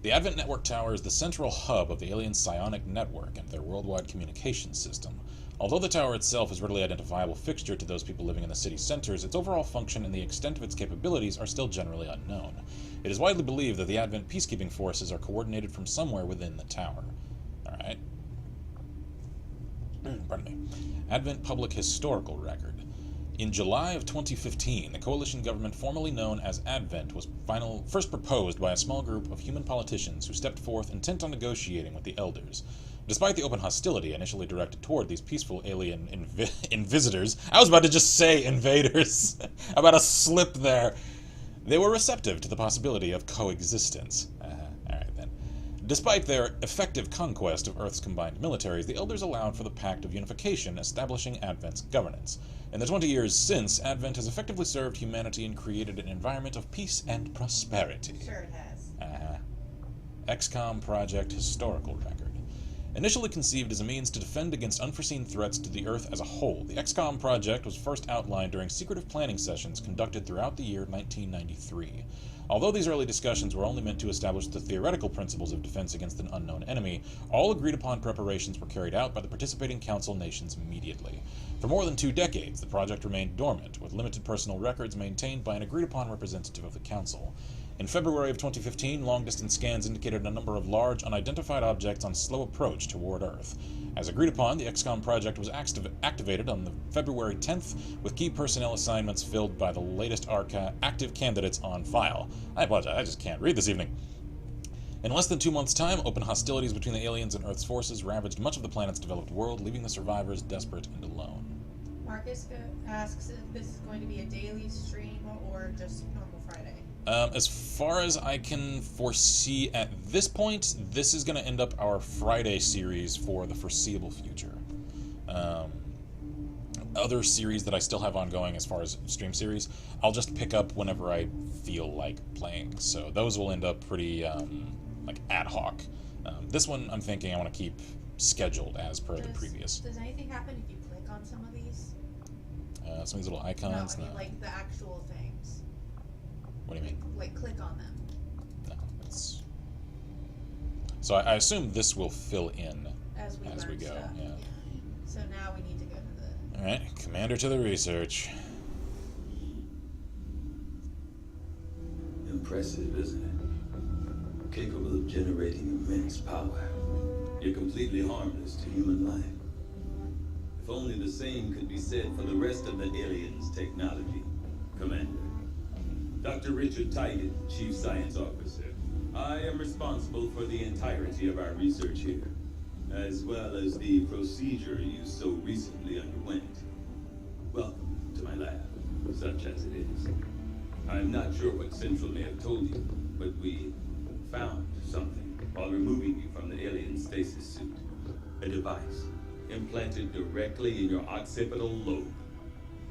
The Advent Network Tower is the central hub of the alien psionic network and their worldwide communications system. Although the tower itself is a readily identifiable fixture to those people living in the city centers, its overall function and the extent of its capabilities are still generally unknown. It is widely believed that the Advent peacekeeping forces are coordinated from somewhere within the tower. Alright. Pardon me. Advent Public Historical Record. In July of 2015, the coalition government formerly known as Advent was first proposed by a small group of human politicians who stepped forth intent on negotiating with the Elders. Despite the open hostility initially directed toward these peaceful alien invisitors, I was about to just say invaders, about to slip there, they were receptive to the possibility of coexistence. Alright then. Despite their effective conquest of Earth's combined militaries, the Elders allowed for the Pact of Unification, establishing Advent's governance. In the 20 years since, Advent has effectively served humanity and created an environment of peace and prosperity. Sure it has. XCOM Project Historical Record. Initially conceived as a means to defend against unforeseen threats to the Earth as a whole, the XCOM project was first outlined during secretive planning sessions conducted throughout the year 1993. Although these early discussions were only meant to establish the theoretical principles of defense against an unknown enemy, all agreed-upon preparations were carried out by the participating Council nations immediately. For more than 2 decades, the project remained dormant, with limited personal records maintained by an agreed-upon representative of the Council. In February of 2015, long-distance scans indicated a number of large, unidentified objects on slow approach toward Earth. As agreed upon, the XCOM project was activated on the February 10th, with key personnel assignments filled by the latest active candidates on file. I apologize, I just can't read this evening. In less than 2 months' time, open hostilities between the aliens and Earth's forces ravaged much of the planet's developed world, leaving the survivors desperate and alone. Marcus asks if this is going to be a daily stream or just normal Friday. As far as I can foresee at this point, this is going to end up our Friday series for the foreseeable future. other series that I still have ongoing as far as stream series, I'll just pick up whenever I feel like playing. So those will end up pretty like ad hoc. This one I'm thinking I want to keep scheduled as per the previous. Does anything happen if you click on some of these? Some of these little icons. No, I mean like the actual things. What do you mean? Like click on them. No, it's. So I assume this will fill in As we go. Stuff. Yeah. So now we need to go to the. All right, Commander to the research. Impressive, isn't it? Capable of generating immense power, yet completely harmless to human life. If only the same could be said for the rest of the aliens' technology, Commander. Dr. Richard Tigan, Chief Science Officer. I am responsible for the entirety of our research here, as well as the procedure you so recently underwent. Welcome to my lab, such as it is. I'm not sure what Central may have told you, but we found something while removing you from the alien stasis suit. A device implanted directly in your occipital lobe.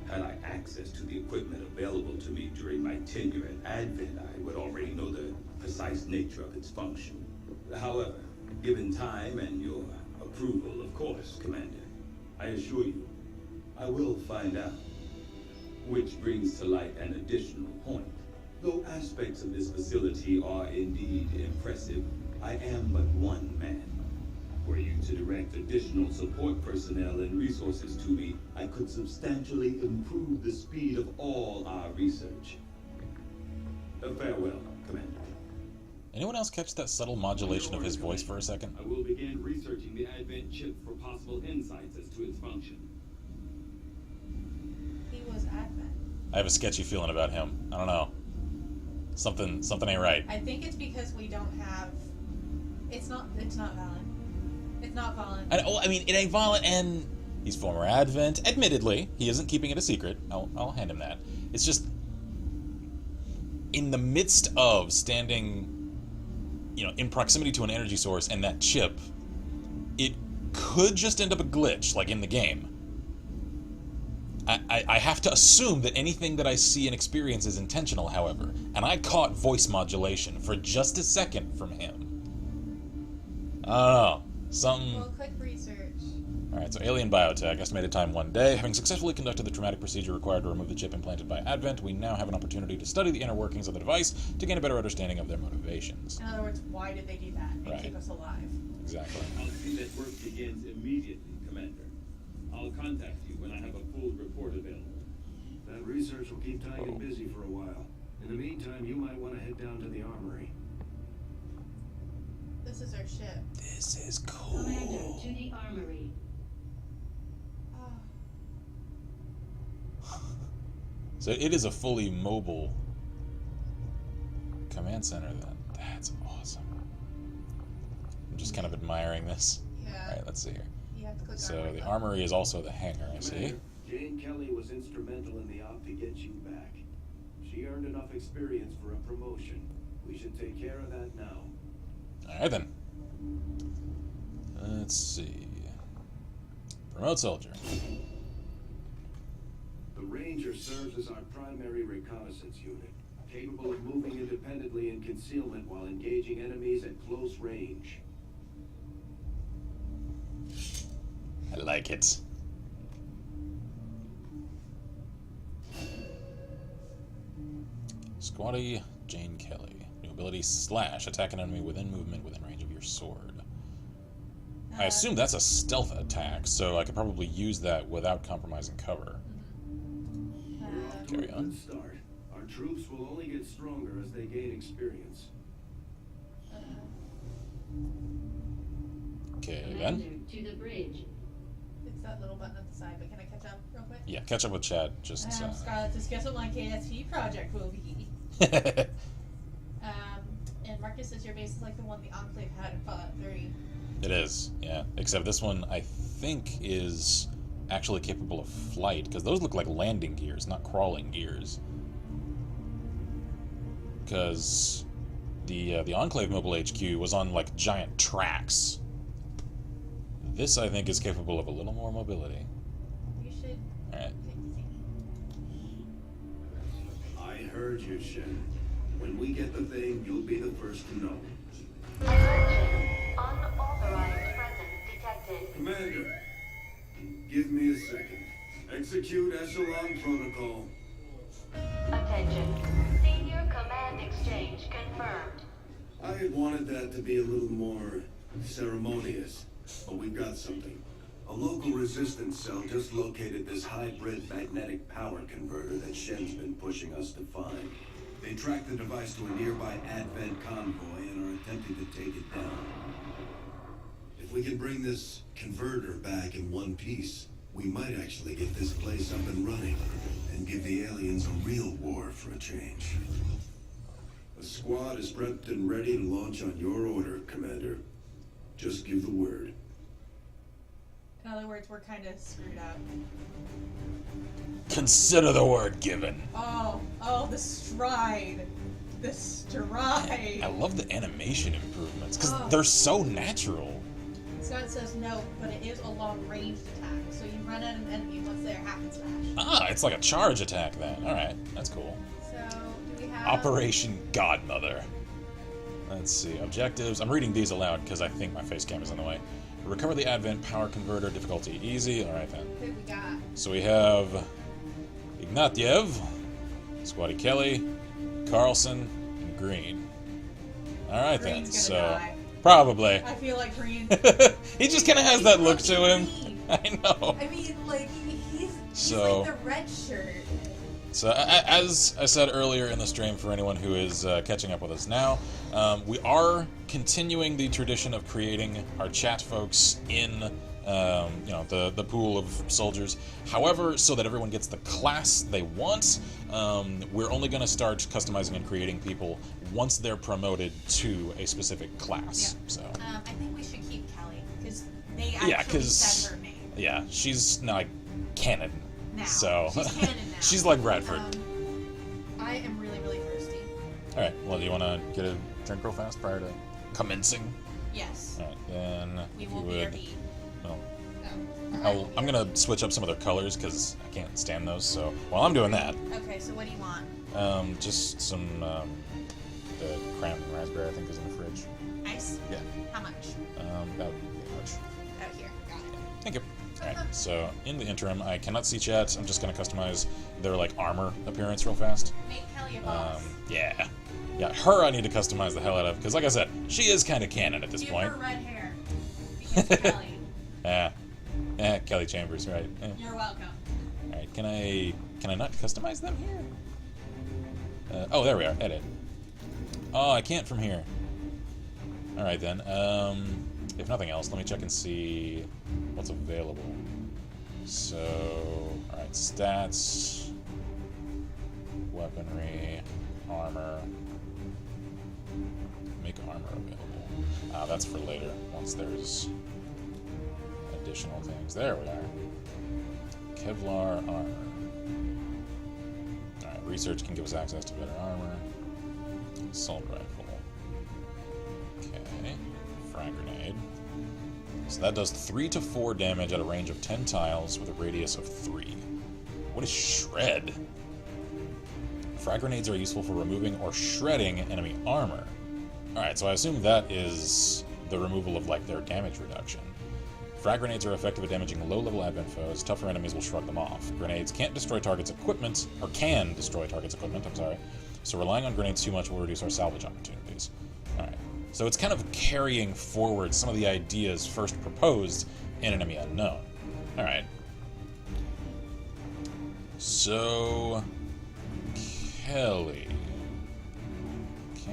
Had I access to the equipment available to me during my tenure at Advent, I would already know the precise nature of its function. However, given time and your approval, of course, Commander, I assure you, I will find out. Which brings to light an additional point. Though aspects of this facility are indeed impressive, I am but one man. Were you to direct additional support personnel and resources to me, I could substantially improve the speed of all our research. Farewell, Commander. Anyone else catch that subtle modulation of his voice for a second? I will begin researching the Advent chip for possible insights as to its function. He was Advent. I have a sketchy feeling about him. I don't know. Something ain't right. I think it's because we don't have. It's not Valen. It's not Valen. I mean, it ain't Valen, and he's former Advent. Admittedly, he isn't keeping it a secret. I'll hand him that. It's just in the midst of standing, in proximity to an energy source and that chip, it could just end up a glitch, like in the game. I have to assume that anything that I see and experience is intentional, however, and I caught voice modulation for just a second from him. I don't know. Something... Well, quick research. Alright, so Alien Biotech, estimated time 1 day. Having successfully conducted the traumatic procedure required to remove the chip implanted by Advent, we now have an opportunity to study the inner workings of the device to gain a better understanding of their motivations. In other words, why did they do that and keep us alive? Exactly. I'll see that work begins immediately, Commander. I'll contact you when I have a full report available. That research will keep Tigan busy for a while. In the meantime, you might want to head down to the armory. This is our ship. This is cool. Commander, to the armory. So it is a fully mobile command center then. That's awesome. I'm just kind of admiring this. Yeah. Alright, let's see here. You have to click So armory. the armory is also the hangar, I see. Jane Kelly was instrumental in the op to get you back. She earned enough experience for a promotion. We should take care of that now. Alright then. Let's see. Promote soldier. The Ranger serves as our primary reconnaissance unit, capable of moving independently in concealment while engaging enemies at close range. I like it. Squatty Jane Kelly. New ability slash. Attack an enemy within movement within range of your sword. I assume that's a stealth attack, so I could probably use that without compromising cover. We're off to a good start. Our troops will only get stronger as they gain experience. Okay, Commander, then. to the bridge. It's that little button at the side, but can I catch up real quick? Yeah, catch up with Chad. Just. Scarlett, discuss what my KSP project will be. And Marcus says your base is like the one the Enclave had in Fallout 3. It is, yeah. Except this one, I think, is actually capable of flight, because those look like landing gears, not crawling gears. Because the Enclave Mobile HQ was on, like, giant tracks. This, I think, is capable of a little more mobility. You should Alright. I heard you, Shen. When we get the thing, you'll be the first to know. Unauthorized presence detected. Commander, give me a second. Execute Echelon Protocol. Attention. Senior command exchange confirmed. I had wanted that to be a little more ceremonious, but we've got something. A local resistance cell just located this hybrid magnetic power converter that Shen's been pushing us to find. They tracked the device to a nearby Advent convoy and are attempting to take it down. If we can bring this converter back in one piece, we might actually get this place up and running and give the aliens a real war for a change. The squad is prepped and ready to launch on your order, Commander. Just give the word. In other words, we're kind of screwed up. Consider the word given. Oh, the stride. The stride. I love the animation improvements, because they're so natural. Scott says no, but it is a long-ranged attack, so you run at an enemy once they're hack and smash. Ah, it's like a charge attack then. Alright, that's cool. So, do we have... Operation Godmother. Let's see, objectives. I'm reading these aloud because I think my face cam is in the way. Recover the Advent power converter, difficulty easy. Alright then. Who we got? So we have Ignatiev, Squatty Kelly, Carlson, and Green. Alright then, so... Die. Probably. I feel like Green... He just kind of has that look to him. I know. I mean, like, he's So- like the red shirt. So, as I said earlier in the stream, for anyone who is catching up with us now, we are continuing the tradition of creating our chat folks in, the pool of soldiers. However, so that everyone gets the class they want, we're only going to start customizing and creating people once they're promoted to a specific class. Yeah. So. I think we should keep Kelly because they actually said her name. Yeah, she's not canon. Now. So She's canon now. she's like Bradford. I am really, really thirsty. All right. Well, do you want to get a drink real fast prior to commencing? Yes. All right. Then We if will you would. BRB. Well, I'm gonna switch up some of their colors because I can't stand those. So while I'm doing that, Okay, so what do you want? just some the cranberry and raspberry I think is in the fridge. Ice? Yeah. How much? That would be much. Oh, here. Got it. Thank you. Alright, so in the interim, I cannot see chat. I'm just going to customize their, like, armor appearance real fast. Make Kelly a boss. Yeah. Yeah, her I need to customize the hell out of, because like I said, she is kind of canon at this Give point. her red hair. Because Kelly. Kelly Chambers, right. You're welcome. Alright, can I not customize them here? Oh, there we are, edit. Oh, I can't from here. Alright then, if nothing else, let me check and see what's available. So, alright, stats, weaponry, armor, make armor available. That's for later, once there's additional things. There we are. Kevlar armor. Alright, research can give us access to better armor. Assault rifle. Okay, frag grenade. So that does 3 to 4 damage at a range of 10 tiles with a radius of 3. What is shred? Frag grenades are useful for removing or shredding enemy armor. Alright, so I assume that is the removal of, like, their damage reduction. Frag grenades are effective at damaging low-level advent foes. Tougher enemies will shrug them off. Grenades can't destroy targets' equipment, or can destroy targets' equipment, I'm sorry. So relying on grenades too much will reduce our salvage opportunities. Alright. So it's kind of carrying forward some of the ideas first proposed in Enemy Unknown. Alright. So... Kelly...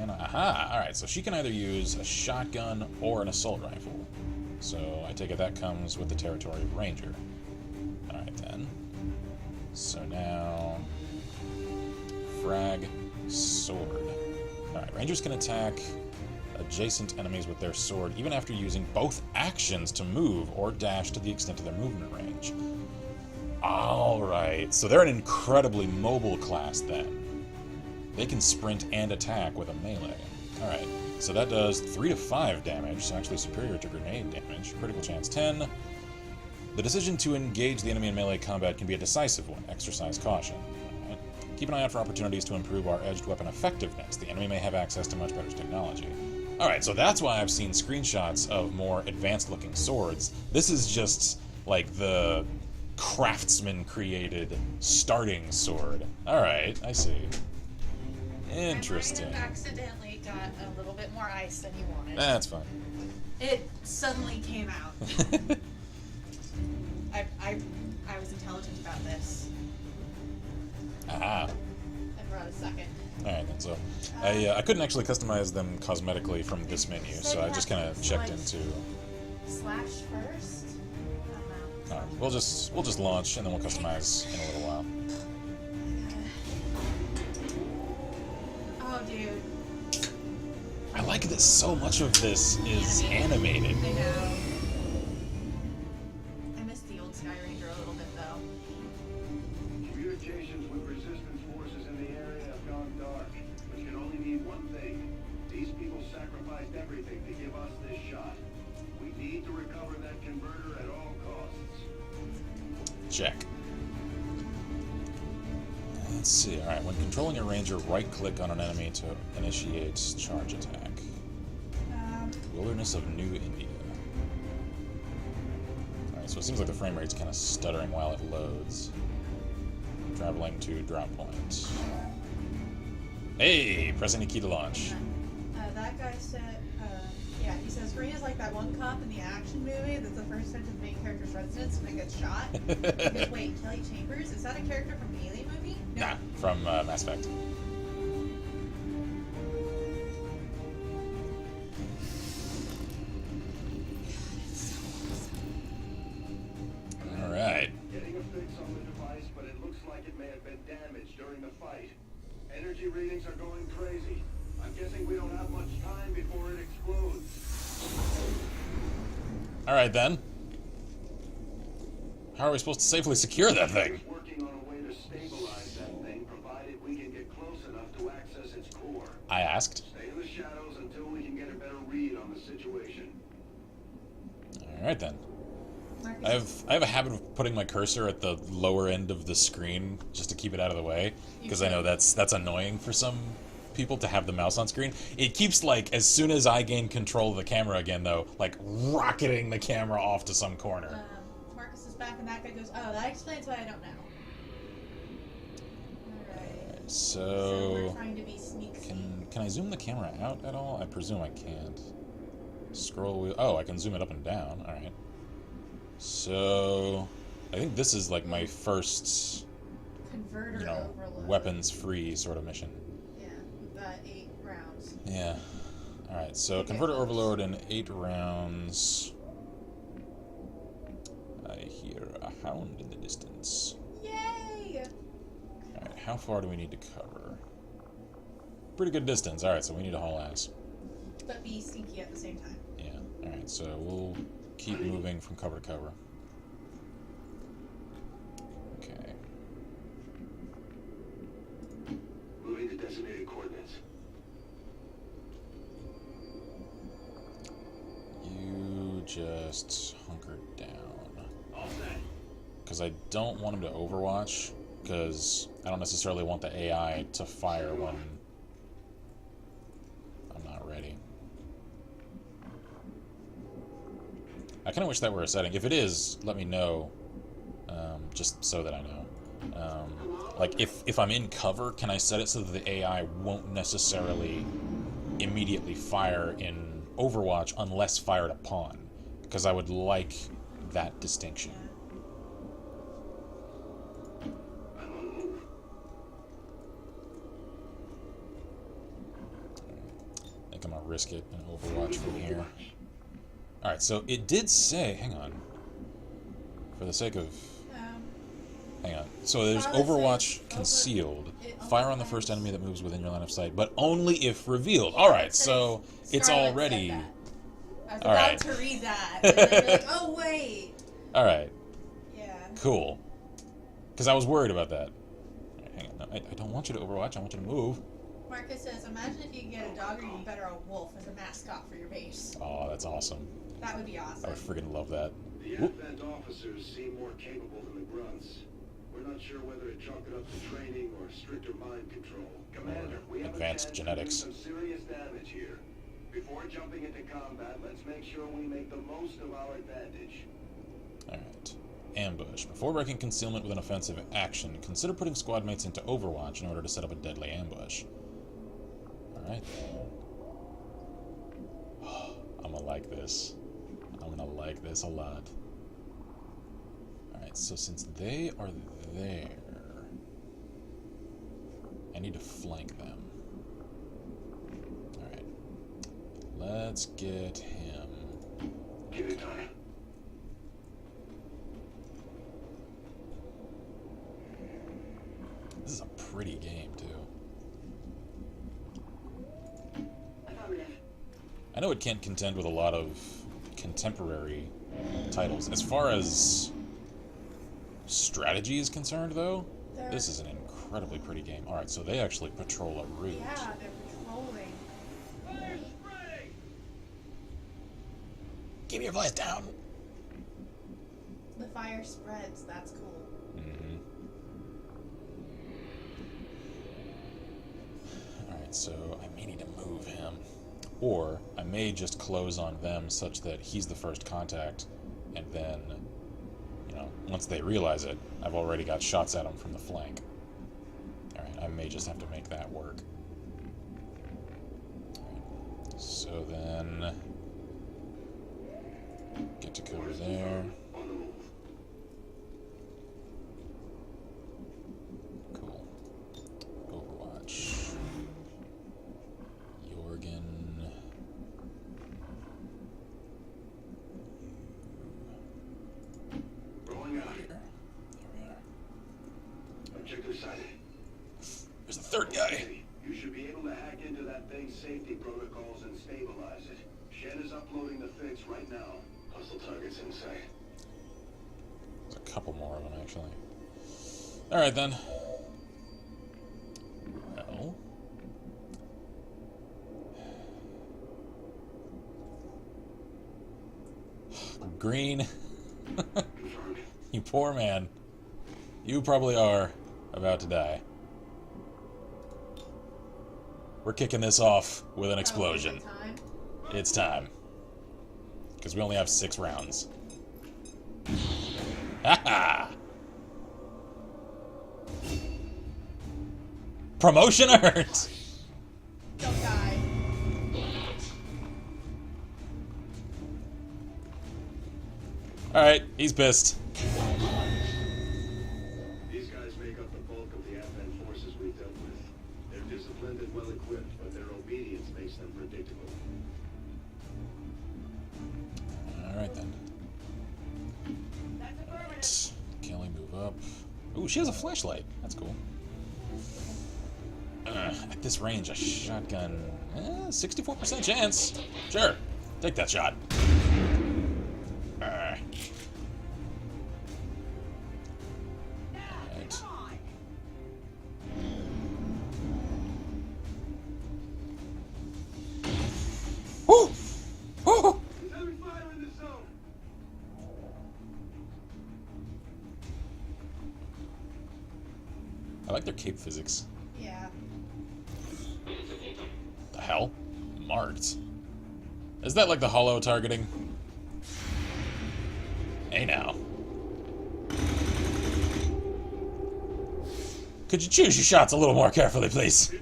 Aha! Alright, so she can either use a shotgun or an assault rifle. So I take it that comes with the territory of Ranger. Alright then. So now... Frag... Sword. Alright, Rangers can attack adjacent enemies with their sword even after using both actions to move or dash to the extent of their movement range. Alright, so they're an incredibly mobile class then. They can sprint and attack with a melee. Alright, so that does 3 to 5 damage, so actually superior to grenade damage. Critical chance 10. The decision to engage the enemy in melee combat can be a decisive one. Exercise caution. Alright. Keep an eye out for opportunities to improve our edged weapon effectiveness. The enemy may have access to much better technology. Alright, so that's why I've seen screenshots of more advanced-looking swords. This is just, like, the craftsman-created starting sword. Alright, I see. Interesting. I might have accidentally got a little bit more ice than you wanted. That's fine. It suddenly came out. I was intelligent about this. Aha. I brought a second. Alright then, so I couldn't actually customize them cosmetically from this menu, so I just kind of checked into... Slash first? Alright, we'll just launch and then we'll customize in a little while. Oh, dude. I like that so much of this is animated. I know. I miss the old Sky Ranger a little bit, though. Communications with resistance forces in the area have gone dark, which can only mean one thing. These people sacrificed everything to give us this shot. We need to recover that converter at all costs. Check. Let's see. Alright, when controlling a ranger, right-click on an enemy to initiate charge attack. Wilderness of New India. Alright, so it seems like the frame rate's kind of stuttering while it loads. Traveling to drop point. Hey! Press any key to launch. That guy said, yeah, he says, Green is like that one cop in the action movie that's the first time to the main character's residence and then gets shot. Because, wait, Kelly Chambers? Is that a character from the Alien movie? No. Nah, from Mass Effect. Alright. Getting a fix on the device, but it looks like it may have been damaged during the fight. Energy readings are going crazy. I'm guessing we don't have much time before it explodes. Alright then. How are we supposed to safely secure that thing? Working on a way to stabilize that thing, provided we can get close enough to access its core. I asked. Stay in the shadows until we can get a better read on the situation. Alright then. I have a habit of putting my cursor at the lower end of the screen just to keep it out of the way, because I know that's annoying for some people to have the mouse on screen. It keeps, like, as soon as I gain control of the camera again, though, like, rocketing the camera off to some corner. Marcus is back and that guy goes, oh, that explains why I don't know. Alright. So we're trying to be sneaky. Can I zoom the camera out at all? I presume I can't. Scroll wheel. Oh, I can zoom it up and down. Alright. So I think this is like my first Converter overload. Weapons-free sort of mission. Yeah, 8 rounds. Yeah. Alright, so converter overload in 8 rounds. I hear a hound in the distance. Yay! Alright, how far do we need to cover? Pretty good distance. Alright, so we need to haul ass. But be sneaky at the same time. Yeah. Alright, so we'll keep moving from cover to cover. Okay. Moving to designated coordinates. You just hunker down. Because I don't want him to overwatch, because I don't necessarily want the AI to fire when I'm not ready. I kind of wish that were a setting. If it is, let me know, just so that I know. Like, if I'm in cover, can I set it so that the AI won't necessarily immediately fire in Overwatch unless fired upon? Because I would like that distinction. I think I'm gonna risk it in Overwatch from here. Alright, so it did say, hang on, for the sake of, hang on, so there's Overwatch concealed, fire on the first enemy that moves within your line of sight, but only if revealed. Alright, so it's already, I was about to read that, and then you're like, oh wait! Alright. Yeah. Cool. Because I was worried about that. Right, hang on, no, I don't want you to Overwatch, I want you to move. Marcus says, imagine if you could get a dog or even better a wolf as a mascot for your base. Oh, that's awesome. That would be awesome. I would freaking love that. The The Advent officers seem more capable than the grunts. We're not sure whether to chalk it up to training or stricter mind control. Commander, we have advanced genetics. some serious damage here. Before jumping into combat, let's make sure we make the most of our advantage. Alright. Ambush. Before breaking concealment with an offensive action, consider putting squad mates into Overwatch in order to set up a deadly ambush. Alright. I'm gonna like this. I'm gonna like this a lot. Alright, so since they are there, I need to flank them. Alright. Let's get him. Give it time. This is a pretty game, too. I know it can't contend with a lot of contemporary titles. As far as strategy is concerned, though, this is an incredibly pretty game. Alright, so they actually patrol a route. Yeah, they're patrolling. Keep your voice down! The fire spreads, that's cool. Mm-hmm. Alright, so I may need to move him. Or I may just close on them such that he's the first contact, and then, you know, once they realize it, I've already got shots at them from the flank. Alright, I may just have to make that work. Alright, so then get to cover there. Cool. Overwatch. Jorgen. Rolling out. There we are. Objective sighted. There's a third guy. You should be able to hack into that thing's safety protocols and stabilize it. Shen is uploading the fix right now. Hostile targets in sight. There's a couple more of them, actually. Alright, then. Well. Green. You poor man. You probably are about to die. We're kicking this off with an explosion. It's time. Because we only have 6 rounds. Haha! Promotion earned! Don't die. Alright, he's pissed. These guys make up the bulk of the Advent forces we've dealt with. They're disciplined and well equipped, but their obedience makes them predictable. Alright then. Right. Kelly, move up. Ooh, she has a flashlight. That's cool. At this range, a shotgun. 64% chance. Sure. Take that shot. Alright. Woo! Woo! I like their cape physics. Yeah. The hell? Marked. Is that like the hollow targeting? Hey now. Could you choose your shots a little more carefully, please?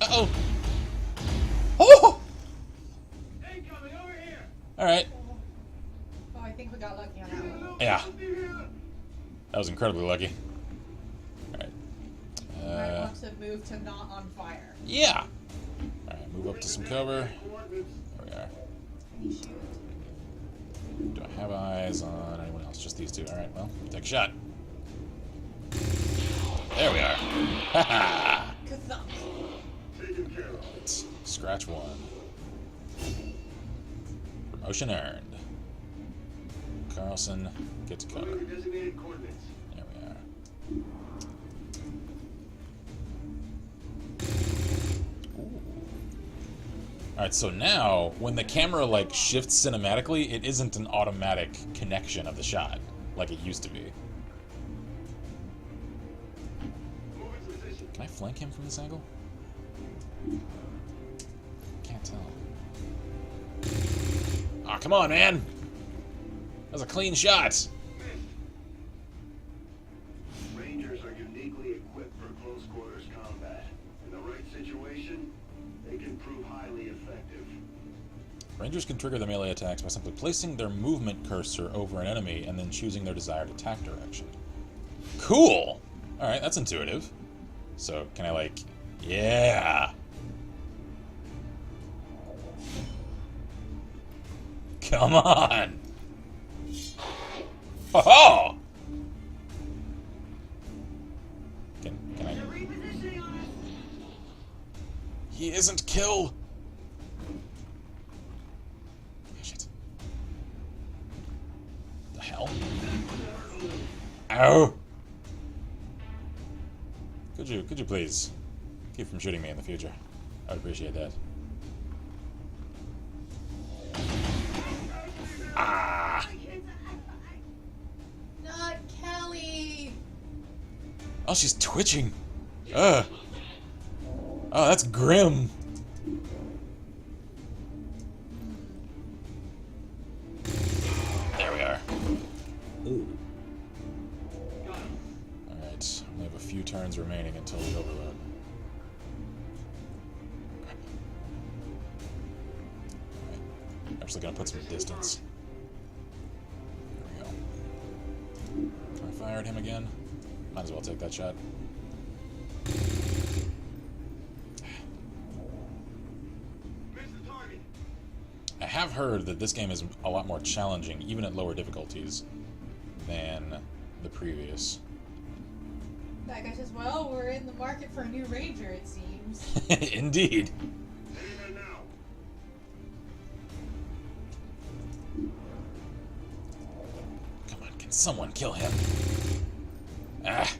Uh-oh. Oh! Alright. Oh, I think we got lucky on that one. Yeah. That was incredibly lucky. Alright. I want to move to not on fire. Yeah! Alright, move up to some cover. There we are. Do I have eyes on anyone else? Just these two. Alright, well, take a shot. There we are. Haha! Right. Scratch 1. Promotion earned. Carlson, get to cover. There we are. Alright, so now, when the camera, like, shifts cinematically, it isn't an automatic connection of the shot, like it used to be. Can I flank him from this angle? Can't tell. Aw, come on, man! That was a clean shot! Rangers are uniquely equipped for close quarters combat. In the right situation, they can prove highly effective. Rangers can trigger their melee attacks by simply placing their movement cursor over an enemy and then choosing their desired attack direction. Cool! Alright, that's intuitive. So, can I, like... Yeah! Come on! Ho-ho! Can I... He isn't kill! Shit. The hell? Ow! Could you please keep from shooting me in the future? I would appreciate that. Ah! Not Kelly! Oh, she's twitching. Ugh. Oh, that's grim. There we are. Ooh. Alright, we have a few turns remaining until we overload. Alright. Actually gonna put some distance. There we go. Can I fire at him again? Might as well take that shot. I have heard that this game is a lot more challenging, even at lower difficulties, than the previous. That guy says, well, we're in the market for a new ranger, it seems. Indeed. Come on, can someone kill him? Ah.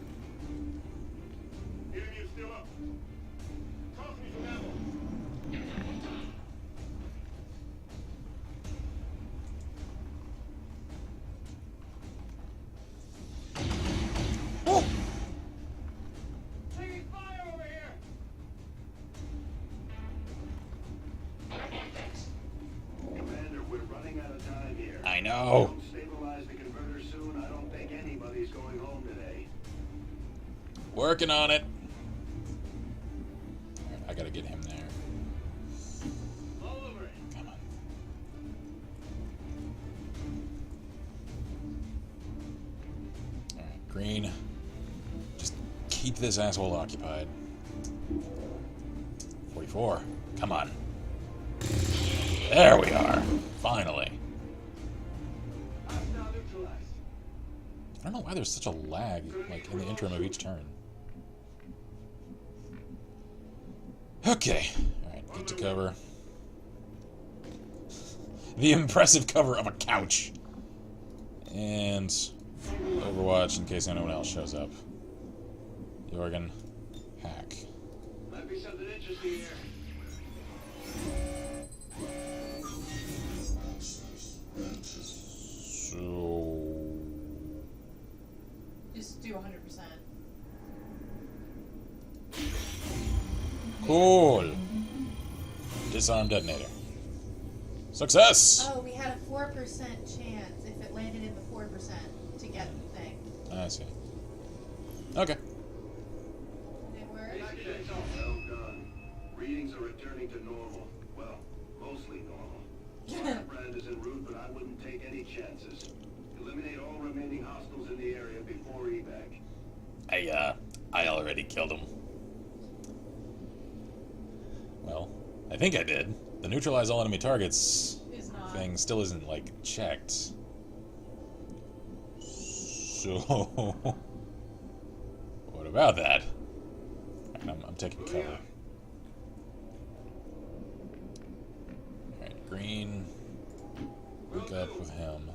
I know. Stabilize the converter soon. I don't think anybody's going home today. Working on it. Alright, I gotta get him there. Come on. Alright, green. Just keep this asshole occupied. 44. Come on. There we are. Finally. I don't know why there's such a lag, like, in the interim of each turn. Okay. Alright, get to cover. The impressive cover of a couch. And Overwatch in case anyone else shows up. Jorgen, hack. Might be something interesting here. So... Just do 100%. Cool. Disarm detonator. Success! Oh, we had a 4% chance if it landed in the 4% to get the thing. I see. Okay. It worked? Well done. Readings are returning to normal. Well, mostly normal. Brand is en route, but I wouldn't take any chances. Eliminate all remaining hostiles in the area before evac. I already killed him. Well, I think I did. The neutralize all enemy targets thing still isn't, like, checked. So... what about that? I'm taking cover. Alright, green. Link up with him.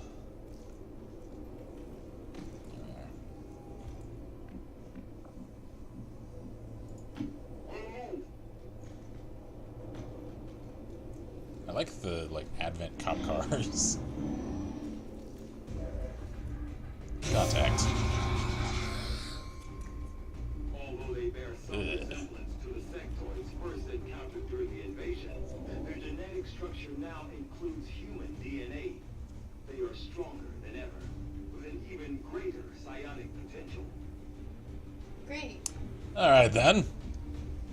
like the Advent cop cars. Contact. Although they bear some resemblance to the sectoids first encountered during the invasion, their genetic structure now includes human DNA. They are stronger than ever, with an even greater psionic potential. Great. Alright then.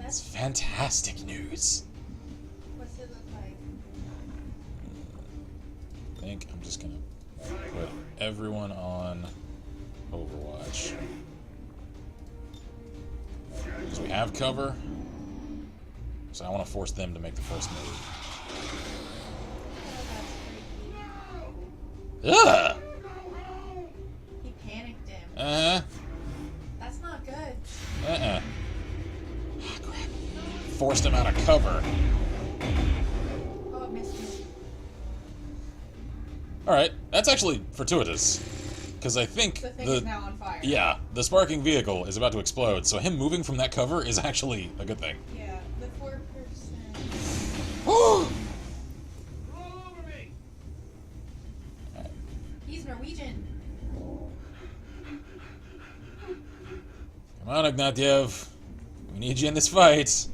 That's Fantastic news. What's it look like? I think I'm just gonna put everyone on Overwatch. Because we have cover. So I want to force them to make the first move. Ugh! He panicked him. Uh-huh. That's not good. Uh-uh. Ah, crap. Forced him out of cover. Oh, it missed me. Alright, that's actually fortuitous. Because I think The thing is now on fire. Yeah, the sparking vehicle is about to explode, so him moving from that cover is actually a good thing. Yeah, the 4%. Oh! He's Norwegian. Come on, Ignatiev. We need you in this fight.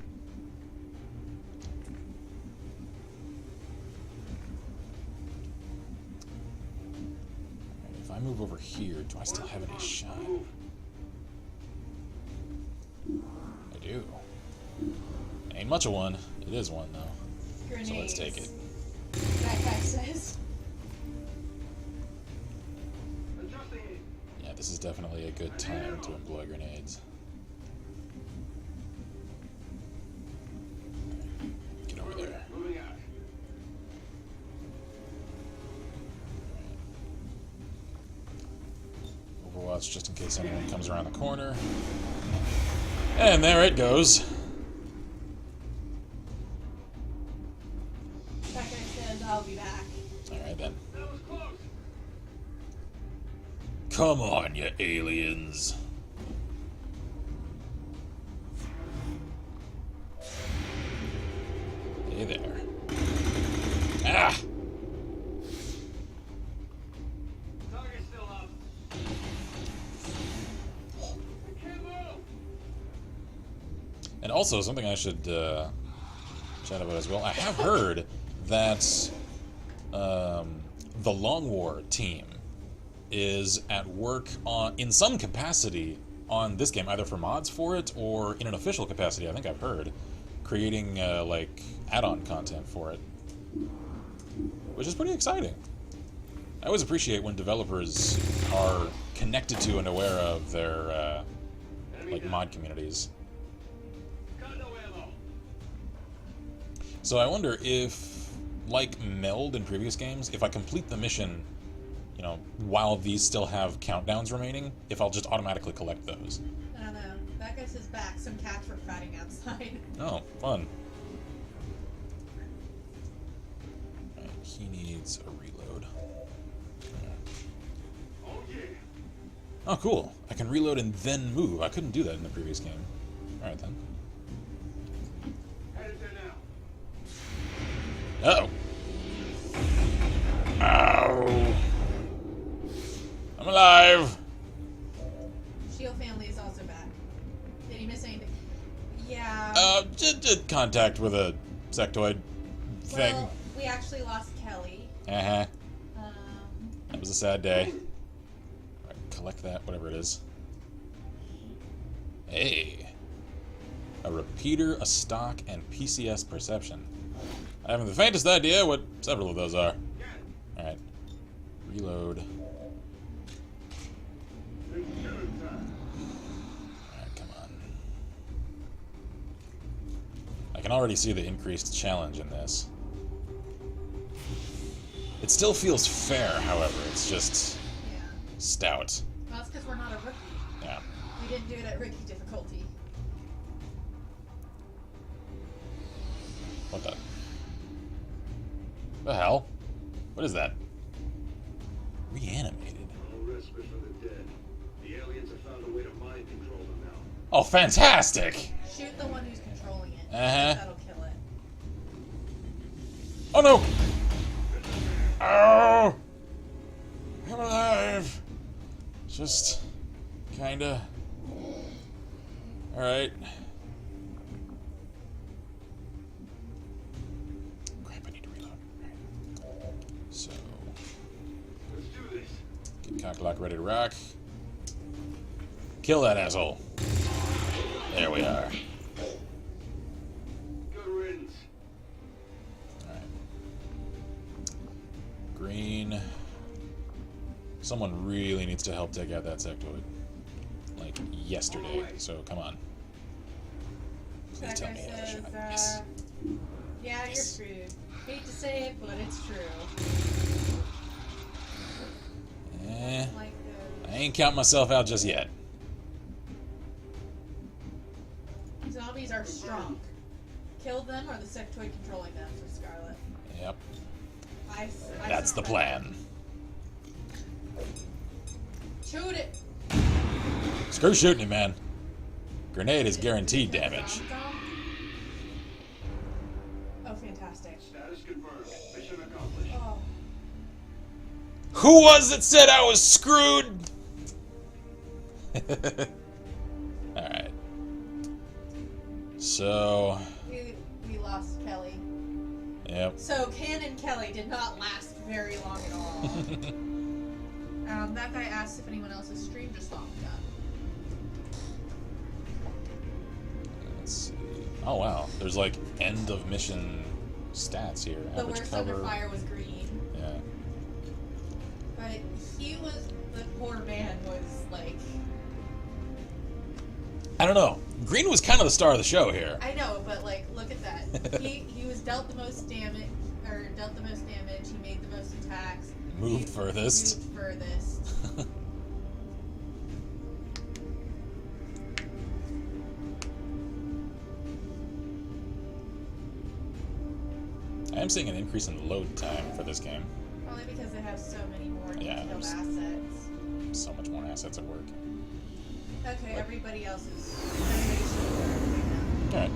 If I move over here, do I still have any shot? I do. Ain't much of one. It is one, though. Grenades. So let's take it. That guy says. Yeah, this is definitely a good time to employ grenades. Get over there. Overwatch just in case anyone comes around the corner. And there it goes. That guy says, I'll be back. Alright then. Come on, you aliens. Hey there. Ah! Target's still up. And also, something I should chat about as well. I have heard that the Long War team is at work on, in some capacity, on this game, either for mods for it or in an official capacity. I think I've heard creating like add-on content for it, which is pretty exciting. I always appreciate when developers are connected to and aware of their like mod communities. So I wonder if, like Meld in previous games, if I complete the mission, you know, while these still have countdowns remaining, if I'll just automatically collect those. I don't know. That guy says back. Some cats were fighting outside. Oh, fun. Right, he needs a reload. Oh, cool. I can reload and then move. I couldn't do that in the previous game. Alright then. Uh-oh. Ow. I'm alive. Shield family is also back. Did he miss anything? Yeah. Did contact with a sectoid thing. Well, we actually lost Kelly. Uh-huh. That was a sad day. Right, collect that, whatever it is. Hey. A repeater, a stock, and PCS perception. I haven't the faintest idea what several of those are. Alright. Reload. Alright, come on. I can already see the increased challenge in this. It still feels fair, however. It's just stout. Well, that's because we're not a rookie. Yeah. We didn't do it at rookie difficulty. What the hell? What is that? Reanimated. No respite for the dead. The aliens have found a way to mind control them now. Oh, fantastic! Shoot the one who's controlling it. Uh-huh. That'll kill it. Oh no! Oh! I'm alive! Just kinda. Alright. Crap, I need to reload. Right. So. Let's do this. Get cock lock ready to rock. Kill that asshole. There we are. Good riddance. Alright. Green. Someone really needs to help take out that sectoid. Like, yesterday. So, come on. Please tell me I should says, yeah, you're screwed. Hate to say it, but it's true. Like I ain't counting myself out just yet. Zombies are strong. Kill them or the sectoid controlling them for Scarlet. Yep. I That's the plan. Shoot it! Screw shooting it, man. Grenade is guaranteed damage. Oh, fantastic. Status confirmed. Mission accomplished. Oh. Who was it said I was screwed? Alright. So... We lost Kelly. Yep. So, Ken and Kelly did not last very long at all. That guy asked if anyone else's stream just locked up. Let's see. Oh wow, there's like end of mission stats here. The Average worst cover. under fire was green. Yeah. But the poor man was like... I don't know. Green was kind of the star of the show here. I know, but like, look at that. he was dealt the most damage, he made the most attacks. Moved furthest. Moved furthest. I am seeing an increase in load time for this game. Probably because they have so many more detailed there's assets. So much more assets at work. Okay, everybody else is... Alright.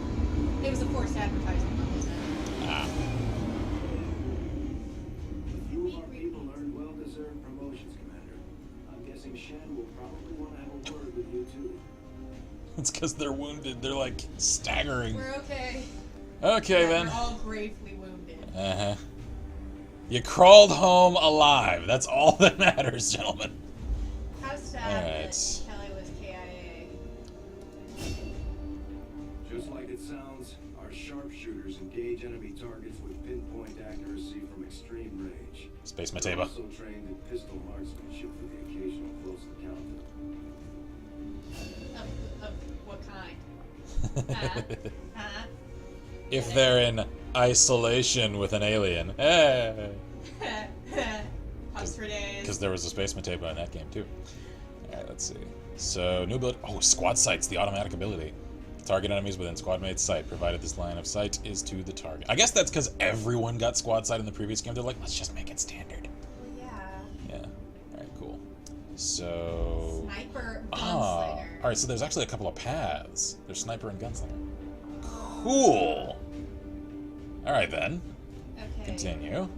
It was a forced advertisement, wasn't it? Ah. A few of our people earned well-deserved promotions, Commander. I'm guessing Shen will probably want to have a word with you, too. It's because they're wounded. They're like staggering. We're okay. Okay, Yeah, then. We're all gravely wounded. Uh-huh. You crawled home alive. That's all that matters, gentlemen. How sad that Kelly was KIA. Just like it sounds, our sharpshooters engage enemy targets with pinpoint accuracy from extreme range. Space They're Mateba. also trained in pistol marksmanship for the occasional close encounter. Of what kind? If they're in isolation with an alien. Hugs for days. Because there was a Space Mateba in that game, too. Alright, let's see. So, new ability. Oh, squad sights, the automatic ability. Target enemies within squad mate's sight, provided this line of sight is to the target. I guess that's because everyone got squad sight in the previous game. They're like, let's just make it standard. Yeah. Yeah. Alright, cool. So... Sniper, Ah. gunslinger. Alright, so there's actually a couple of paths. There's sniper and gunslinger. Cool! Alright then. Okay. Continue.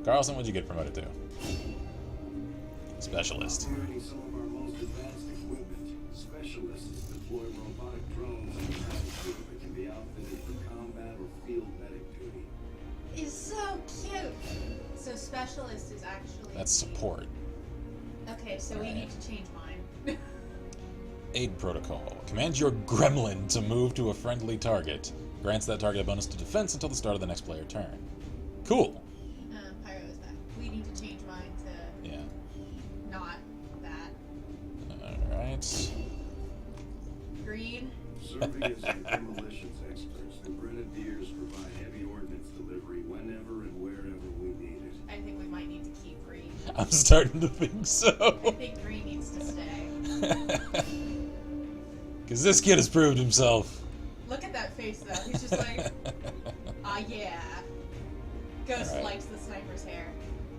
Carlson, what'd you get promoted to? Specialist. Operating some of our most advanced equipment, specialists deploy robotic drones in the battlefield that can be outfitted for combat or field medic duty. It's so cute. So specialist is actually... That's support. Okay, so we need to change mine. Aid protocol. Command your gremlin to move to a friendly target. Grants that target a bonus to defense until the start of the next player turn. Cool. Pyro is back. We need to change mine to... Yeah. Not that. Alright. Green. Serving as the demolitions experts, the Grenadiers provide heavy ordnance delivery whenever and wherever we need it. I think we might need to keep green. I'm starting to think so. I think green needs to stay. Because this kid has proved himself. Look at that face though. He's just like, yeah. Ghost Right. likes the sniper's hair.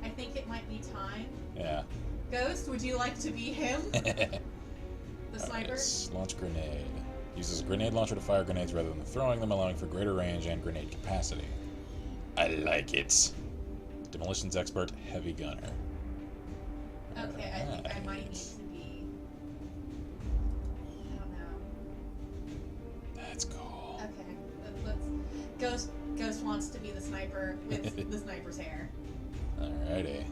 I think it might be time. Yeah. Ghost, would you like to be him? The sniper? Alright, launch grenade. Uses a grenade launcher to fire grenades rather than throwing them, allowing for greater range and grenade capacity. I like it. Demolitions expert, heavy gunner. Okay, I think I might need to be. I don't know. That's cool. Okay, let's. Ghost wants to be the sniper with the sniper's hair. Alrighty.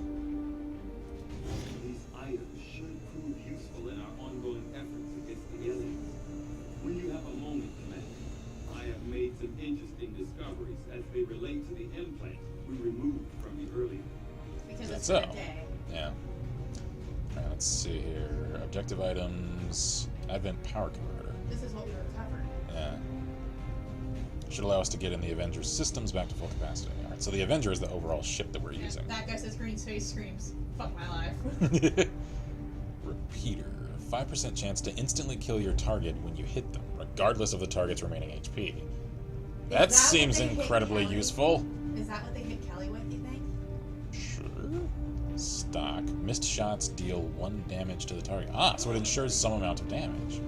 These items should prove useful in our ongoing efforts against the aliens. When you have a moment, Commander, I have made some interesting discoveries as they relate to the implant we removed from the earlier. Because That's it's been so. a day. Yeah. Alright, let's see here. Objective items. Advent power converter. This is what we recovered. Yeah. Should allow us to get in the Avengers systems back to full capacity. Alright, so the Avenger is the overall ship that we're using. That guy says green space screams. Fuck my life. Repeater. 5% chance to instantly kill your target when you hit them, regardless of the target's remaining HP. That seems incredibly useful. Is that what they hit Kelly with, you think? Sure. Stock. Missed shots deal 1 damage to the target. Ah, so it ensures some amount of damage.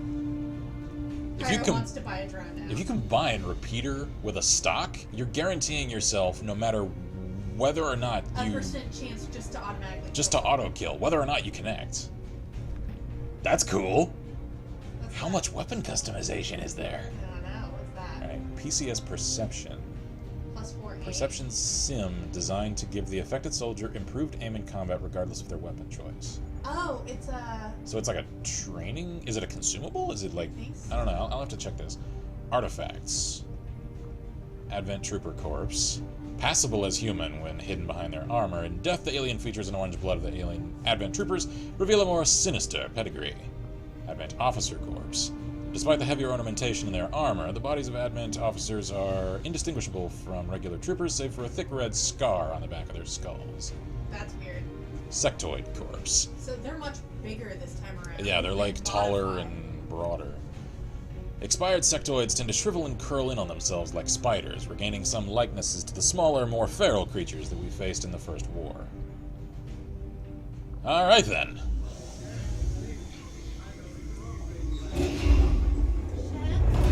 Wants to buy a drone now. If you combine Repeater with a stock, you're guaranteeing yourself, no matter whether or not you... A percent chance just to automatically Just to auto-kill, whether or not you connect. That's cool. How much weapon customization is there? I don't know. What's that? Alright, PCS Perception. Plus 4 aim. Perception sim designed to give the affected soldier improved aim in combat regardless of their weapon choice. Oh, it's a... So it's like a training? Is it a consumable? Is it like... so. I don't know. I'll have to check this. Artifacts. Advent Trooper Corpse. Passable as human when hidden behind their armor. In death, the alien features and orange blood of the alien Advent Troopers reveal a more sinister pedigree. Advent Officer Corpse. Despite the heavier ornamentation in their armor, the bodies of Advent officers are indistinguishable from regular troopers, save for a thick red scar on the back of their skulls. That's weird. Sectoid Corpse. So they're much bigger this time around. Yeah, they're like taller and broader. Expired sectoids tend to shrivel and curl in on themselves like spiders, regaining some likenesses to the smaller, more feral creatures that we faced in the First War. Alright then.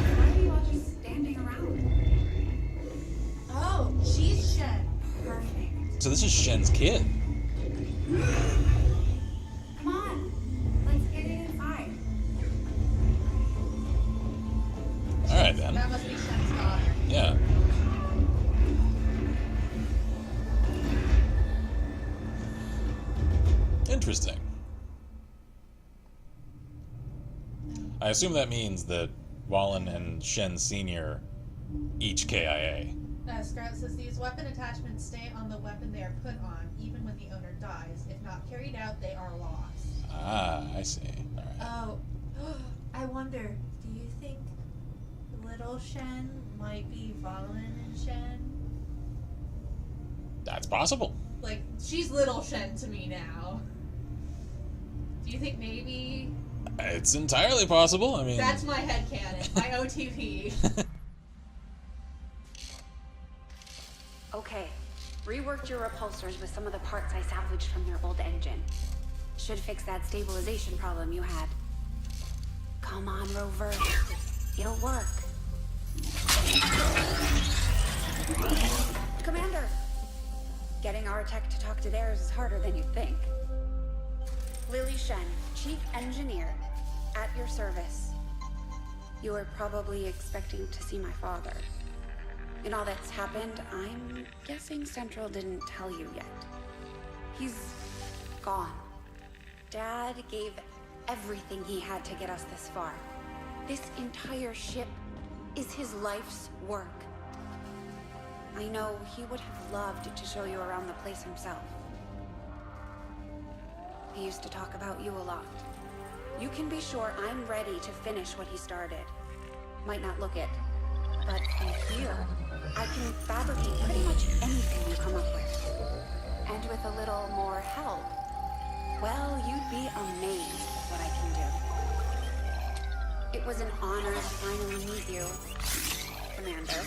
Why are you all just standing around? Oh, she's Shen. Perfect. So this is Shen's kid. Come on. Let's get it inside. Alright then. That must be Shen's daughter. Yeah. Interesting. I assume that means that Wallen and Shen Sr. each KIA. Scout says these weapon attachments stay on the weapon they are put on, even when the owner dies. If not carried out, they are lost. Ah, I see. Alright. Oh, I wonder, do you think little Shen might be Valen and Shen? That's possible. Like, she's little Shen to me now. Do you think maybe... It's entirely possible. I mean... That's my headcanon, my OTP. Okay, reworked your repulsors with some of the parts I salvaged from their old engine. Should fix that stabilization problem you had. Come on, Rover. It'll work. Commander! Getting our tech to talk to theirs is harder than you'd think. Lily Shen, Chief Engineer, at your service. You were probably expecting to see my father. In all that's happened, I'm guessing Central didn't tell you yet. He's gone. Dad gave everything he had to get us this far. This entire ship is his life's work. I know he would have loved to show you around the place himself. He used to talk about you a lot. You can be sure I'm ready to finish what he started. Might not look it, but from here, I can fabricate pretty much anything you come up with. And with a little more help, well, you'd be amazed at what I can do. It was an honor to finally meet you, Commander.